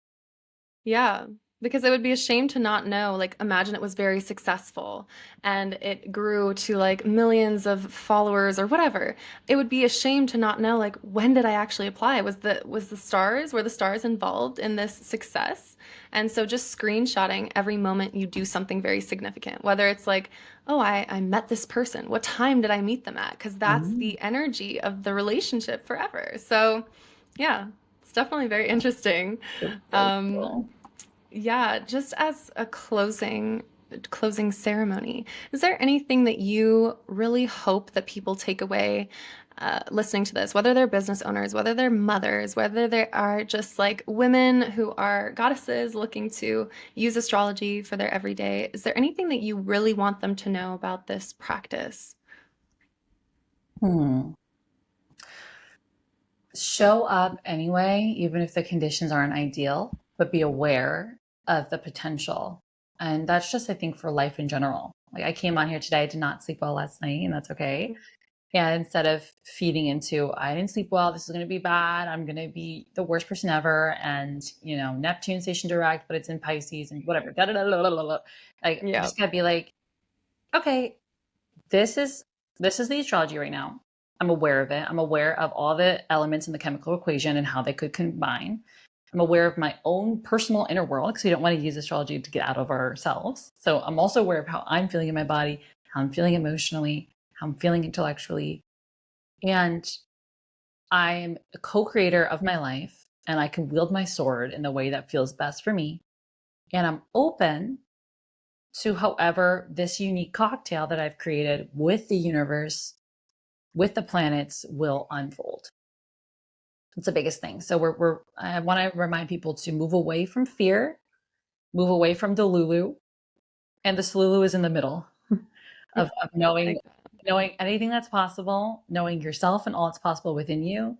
Yeah, because it would be a shame to not know. Like, imagine it was very successful and it grew to like millions of followers or whatever. It would be a shame to not know, like, when did I actually apply? Were the stars involved in this success? And so just screenshotting every moment you do something very significant, whether it's like, oh, I met this person. What time did I meet them at? Because that's Mm, the energy of the relationship forever. So, yeah, it's definitely very interesting. that's so Um, cool. yeah, just as a closing ceremony, is there anything that you really hope that people take away listening to this, whether they're business owners, whether they're mothers, whether they are just like women who are goddesses looking to use astrology for their everyday? Is there anything that you really want them to know about this practice? Hmm. Show up anyway, even if the conditions aren't ideal, but be aware of the potential. And that's just, I think, for life in general. Like I came on here today, I did not sleep well last night, and that's okay. Yeah, instead of feeding into, I didn't sleep well, this is going to be bad, I'm going to be the worst person ever, and Neptune station direct, but it's in Pisces and whatever. Da, da, da, da, da, da, da. Like I Yeah. just gotta be like, okay, this is the astrology right now. I'm aware of it. I'm aware of all the elements in the chemical equation and how they could combine. I'm aware of my own personal inner world because we don't want to use astrology to get out of ourselves. So I'm also aware of how I'm feeling in my body, how I'm feeling emotionally, how I'm feeling intellectually. And I'm a co-creator of my life and I can wield my sword in the way that feels best for me. And I'm open to however this unique cocktail that I've created with the universe with the planets will unfold. It's the biggest thing. So I want to remind people to move away from fear, move away from Delulu, and the Slulu is in the middle of knowing Like, knowing anything that's possible, knowing yourself and all that's possible within you,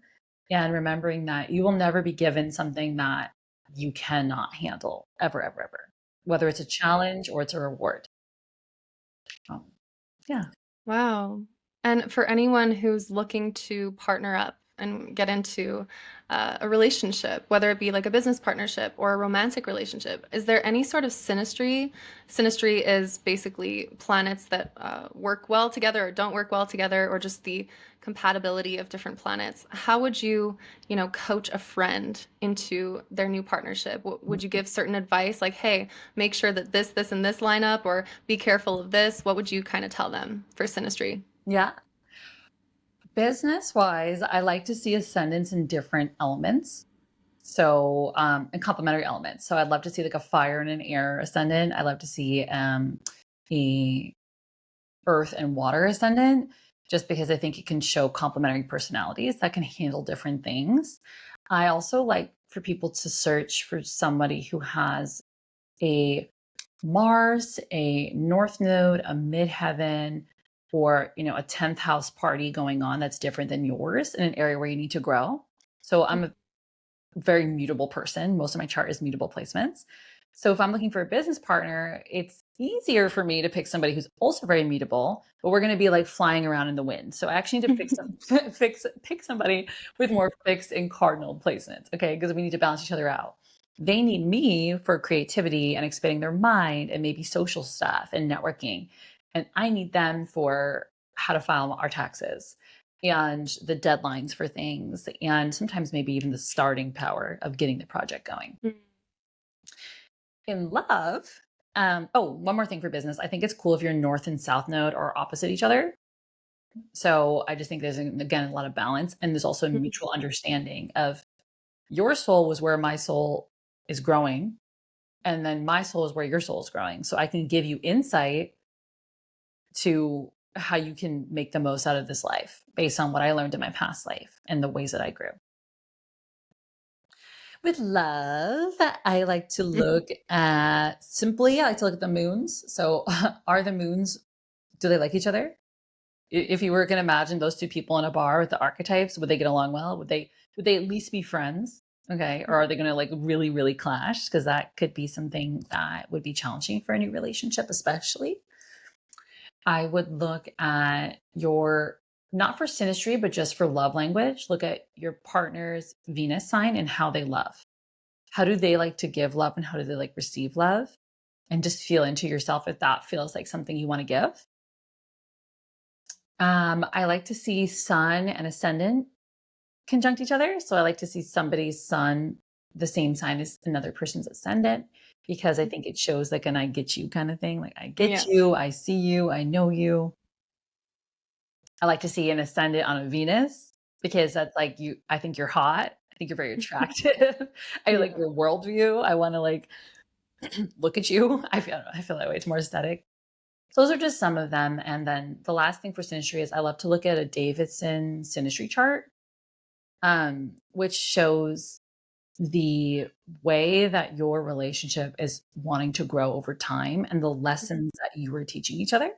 and remembering that you will never be given something that you cannot handle ever, ever, ever, whether it's a challenge or it's a reward. Um, yeah. wow. And for anyone who's looking to partner up and get into a relationship, whether it be like a business partnership or a romantic relationship, is there any sort of synastry? Synastry is basically planets that work well together or don't work well together, or just the compatibility of different planets. How would you, coach a friend into their new partnership? Would you give certain advice like, hey, make sure that this, and this line up, or be careful of this? What would you kind of tell them for synastry? Yeah. Business wise, I like to see ascendants in different elements. So, and complementary elements. So I'd love to see like a fire and an air ascendant. I'd love to see the earth and water ascendant, just because I think it can show complementary personalities that can handle different things. I also like for people to search for somebody who has a Mars, a North Node, a midheaven, or a 10th house party going on that's different than yours in an area where you need to grow. So I'm a very mutable person. Most of my chart is mutable placements. So if I'm looking for a business partner, it's easier for me to pick somebody who's also very mutable, but we're going to be like flying around in the wind. So I actually need to pick somebody with more fixed and cardinal placements, okay? Because we need to balance each other out. They need me for creativity and expanding their mind and maybe social stuff and networking. And I need them for how to file our taxes and the deadlines for things, and sometimes maybe even the starting power of getting the project going. In love, one more thing for business. I think it's cool if your north and south node are opposite each other. So I just think there's, again, a lot of balance. And there's also a mutual understanding of your soul was where my soul is growing. And then my soul is where your soul is growing. So I can give you insight to how you can make the most out of this life based on what I learned in my past life and the ways that I grew. With love, I like to look at I like to look at the moons. So are the moons, do they like each other? If you were going to imagine those two people in a bar with the archetypes, would they get along well? Would they at least be friends? Okay. Or are they going to like really, really clash? Because that could be something that would be challenging for a new relationship, especially. I would look at not for synastry, but just for love language, look at your partner's Venus sign and how they love. How do they like to give love and how do they like receive love? And just feel into yourself if that feels like something you want to give. I like to see sun and ascendant conjunct each other. So I like to see somebody's sun the same sign as another person's ascendant, because I think it shows like an I get you kind of thing. Like I get you, I see you, I know you. I like to see an ascendant on a Venus because that's like I think you're hot. I think you're very attractive. I like your worldview. I want to like look at you. I feel that way. It's more aesthetic. So those are just some of them. And then the last thing for synastry is I love to look at a Davidson synastry chart, which shows the way that your relationship is wanting to grow over time and the lessons that you are teaching each other.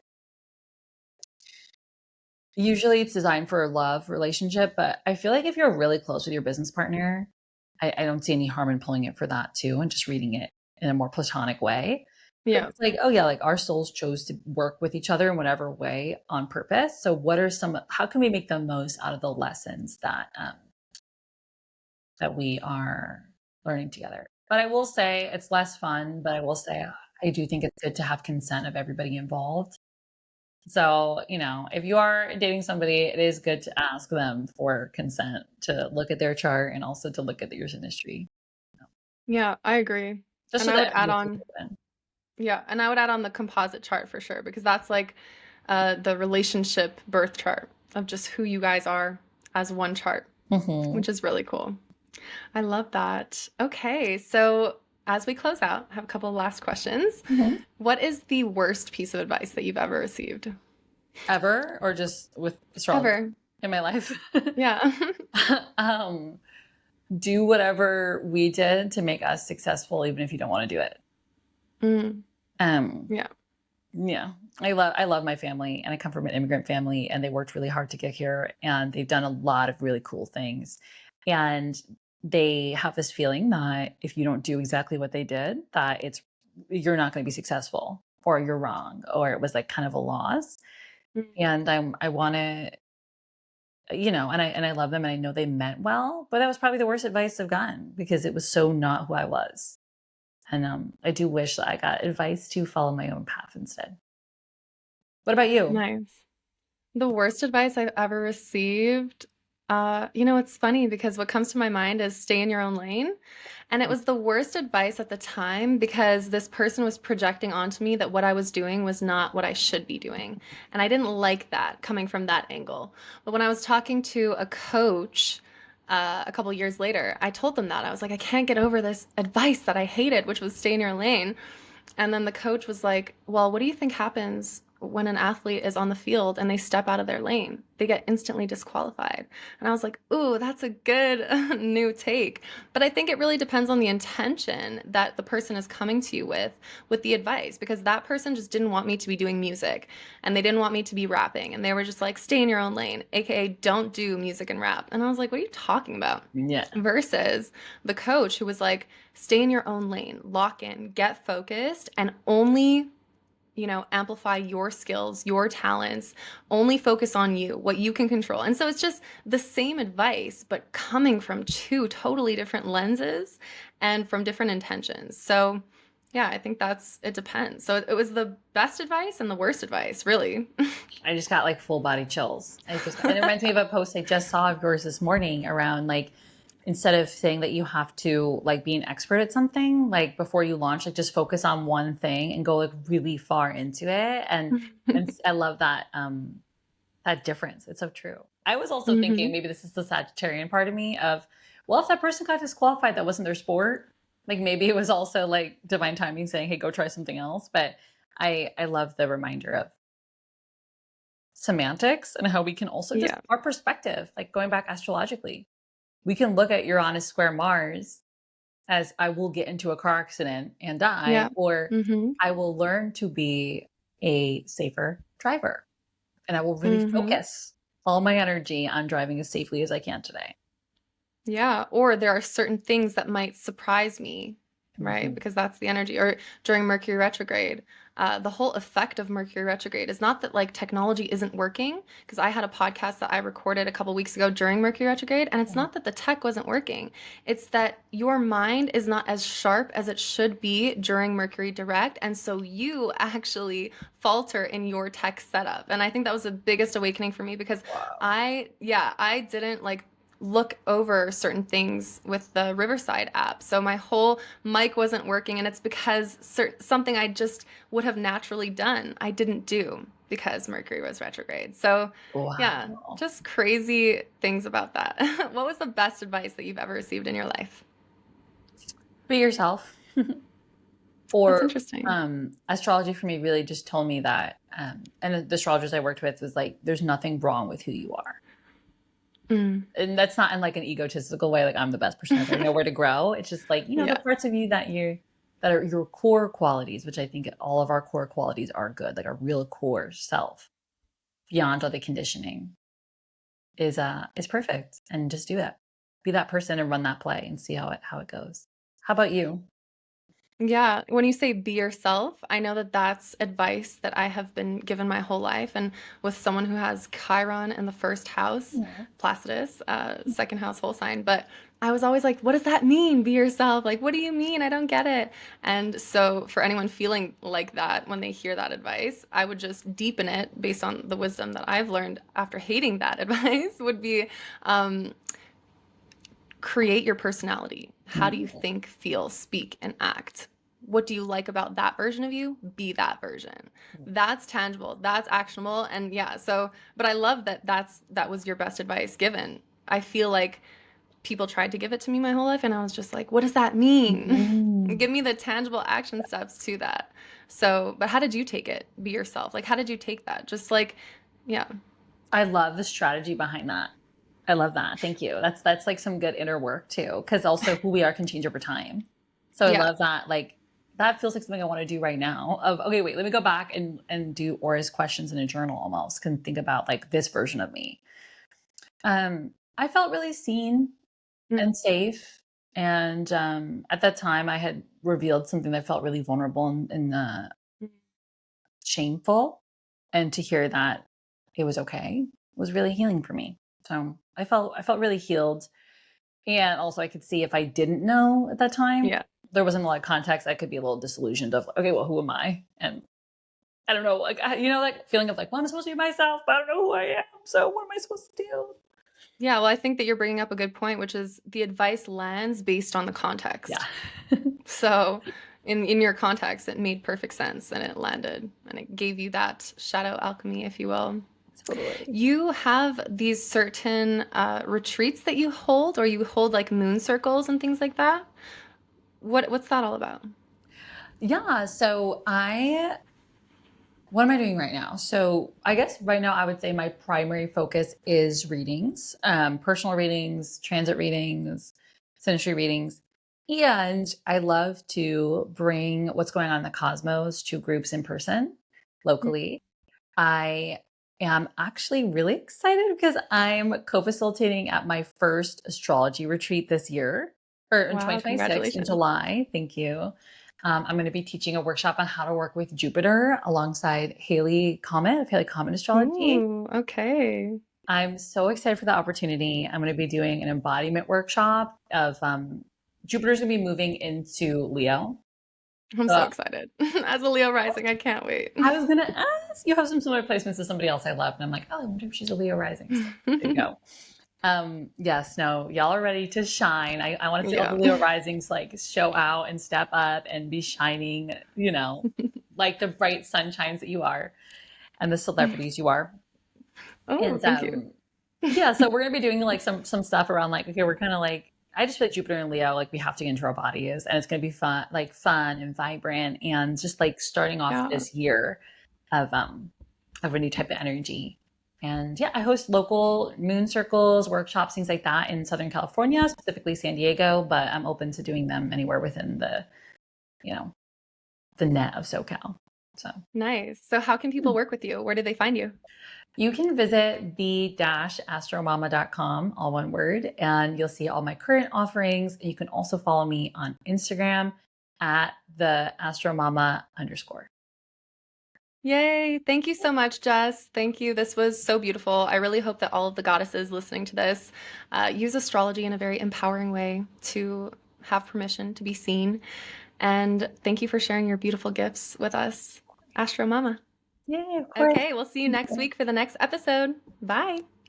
Usually it's designed for a love relationship, but I feel like if you're really close with your business partner, I don't see any harm in pulling it for that too and just reading it in a more platonic way. But it's like, oh yeah, like our souls chose to work with each other in whatever way on purpose. So how can we make the most out of the lessons that we are learning together? But I will say it's less fun, but I will say I do think it's good to have consent of everybody involved. So, if you are dating somebody, it is good to ask them for consent to look at their chart and also to look at your synastry. Yeah, I agree. Just And so I would that add everybody's on, open. yeah, and I would add on the composite chart for sure, because that's like the relationship birth chart of just who you guys are as one chart, Mm-hmm. which is really cool. I love that. Okay, so as we close out, I have a couple of last questions. Mm-hmm. What is the worst piece of advice that you've ever received? Ever or just with astrology? Ever. in my life. Yeah. um, do whatever we did to make us successful, even if you don't want to do it. Mm, Um, yeah. yeah, I love my family, and I come from an immigrant family, and they worked really hard to get here, and they've done a lot of really cool things. And they have this feeling that if you don't do exactly what they did, that you're not going to be successful, or you're wrong, or it was like kind of a loss. Mm, And I want to, and I love them, and I know they meant well, but that was probably the worst advice I've gotten because it was so not who I was. And I do wish that I got advice to follow my own path instead. What about you? nice. The worst advice I've ever received, it's funny because what comes to my mind is stay in your own lane. And it was the worst advice at the time because this person was projecting onto me that what I was doing was not what I should be doing. And I didn't like that coming from that angle. But when I was talking to a coach, a couple years later, I told them that. I was like, I can't get over this advice that I hated, which was stay in your lane. And then the coach was like, well, what do you think happens when an athlete is on the field and they step out of their lane? They get instantly disqualified. And I was like, ooh, that's a good new take. But I think it really depends on the intention that the person is coming to you with the advice, because that person just didn't want me to be doing music and they didn't want me to be rapping. And they were just like, stay in your own lane, AKA don't do music and rap. And I was like, what are you talking about? Yeah. Versus the coach who was like, stay in your own lane, lock in, get focused, and only, amplify your skills, your talents, only focus on you, what you can control. And so it's just the same advice, but coming from two totally different lenses and from different intentions. So, yeah, I think it depends. So it was the best advice and the worst advice, really. I just got like full body chills. And it reminds me of a post I just saw of yours this morning around like, instead of saying that you have to like be an expert at something, like before you launch, like just focus on one thing and go like really far into it. And I love that difference. It's so true. I was also thinking Hmm. maybe this is the Sagittarian part of me of, well, if that person got disqualified, that wasn't their sport. Like maybe it was also like divine timing saying, hey, go try something else. But I love the reminder of semantics and how we can also just Yeah. our perspective, like going back astrologically, we can look at Uranus square Mars as I will get into a car accident and die, Yeah. or Hmm. I will learn to be a safer driver, and I will really Hmm. focus all my energy on driving as safely as I can today. Yeah, or there are certain things that might surprise me, right? Mhm. Because that's the energy. Or during Mercury retrograde, the whole effect of Mercury retrograde is not that like technology isn't working, because I had a podcast that I recorded a couple weeks ago during Mercury retrograde, and it's Mhm. not that the tech wasn't working. It's that your mind is not as sharp as it should be during Mercury direct, and so you actually falter in your tech setup. And I think that was the biggest awakening for me because Wow. I didn't like look over certain things with the Riverside app. So my whole mic wasn't working, and it's because something I just would have naturally done, I didn't do because Mercury was retrograde. So, yeah, Wow. just crazy things about that. What was the best advice that you've ever received in your life? Be yourself. That's Or interesting. astrology for me really just told me that, and the astrologers I worked with was like, there's nothing wrong with who you are. Mm. And that's not in like an egotistical way, like I'm the best person ever, nowhere to grow. It's just like, the Yeah. parts of you that are your core qualities, which I think all of our core qualities are good, like our real core self, beyond all the conditioning, is perfect. And just do that. Be that person and run that play and see how it goes. How about you? Yeah, when you say be yourself, I know that that's advice that I have been given my whole life. And with someone who has Chiron in the first house, Aw. Placidus, second house whole sign. But I was always like, what does that mean? Be yourself. Like, what do you mean? I don't get it. And so, for anyone feeling like that when they hear that advice, I would just deepen it based on the wisdom that I've learned after hating that advice, would be um, create your personality. How do you Mm. think, feel, speak, and act? What do you like about that version of you? Be that version. That's tangible. That's actionable. And yeah, so but I love that that was your best advice given. I feel like people tried to give it to me my whole life and I was just like, what does that mean? Mm. Give me the tangible action steps to that. So, but how did you take it? Be yourself. Like how did you take that? Just like yeah. I love the strategy behind that. I love that. Thank you. That's like some good inner work too, because also who we are can change over time. So I Yeah. love that. Like that feels like something I want to do right now. Of okay, wait, let me go back and do Aura's questions in a journal almost. Can think about like this version of me. I felt really seen Mm. and safe. And at that time, I had revealed something that felt really vulnerable and shameful. And to hear that it was okay was really healing for me. So I felt really healed. And also I could see if I didn't know at that time, Yeah. there wasn't a lot of context, I could be a little disillusioned of, okay, well, who am I? And I don't know, like, like feeling of like, well, I'm supposed to be myself, but I don't know who I am. So what am I supposed to do? Yeah, well, I think that you're bringing up a good point, which is the advice lands based on the Yeah. context. So, in your context, it made perfect sense and it landed and it gave you that shadow alchemy, if you will. Totally. You have these certain retreats that you hold, or you hold like moon circles and things like that. What's that all about? Yeah. What am I doing right now? So I guess right now I would say my primary focus is readings, personal readings, transit readings, synastry readings. And I love to bring what's going on in the cosmos to groups in person locally. I am actually really excited because I'm co-facilitating at my first astrology retreat this year, or in Wow, 2026 in congratulations. July. Thank you. I'm going to be teaching a workshop on how to work with Jupiter alongside Haley Comet of Haley Comet Astrology. Ooh, okay. I'm so excited for the opportunity. I'm going to be doing an embodiment workshop of Jupiter's going to be moving into Leo. I'm so So excited. As a Leo rising, I can't wait. I was gonna ask. You have some similar placements to somebody else I love, and I'm like, oh, I wonder if she's a Leo rising. So there you go. Yes, no, y'all are ready to shine. I want to see all the Yeah. Leo risings like show out and step up and be shining, like the bright sunshines that you are and the celebrities you are. Oh, And thank you. yeah, so we're gonna be doing like some stuff around like, okay, we're kind of like I just feel like Jupiter and Leo, like we have to get into our bodies and it's gonna be fun and vibrant and just like starting off Yeah. this year of um of a new type of energy. And yeah, I host local moon circles, workshops, things like that in Southern California, specifically San Diego, but I'm open to doing them anywhere within you know, the net of SoCal. So Nice. So how can people work with you? Where do they find you? you can visit the-astromama.com, all one word, and you'll see all my current offerings. You can also follow me on Instagram at the astromama _. Yay. Thank you so much, Jess. Thank you. This was so beautiful. I really hope that all of the goddesses listening to this use astrology in a very empowering way to have permission to be seen. And thank you for sharing your beautiful gifts with us, Astro Mama. Yay, of course. Okay, we'll see you next week for the next episode. Bye.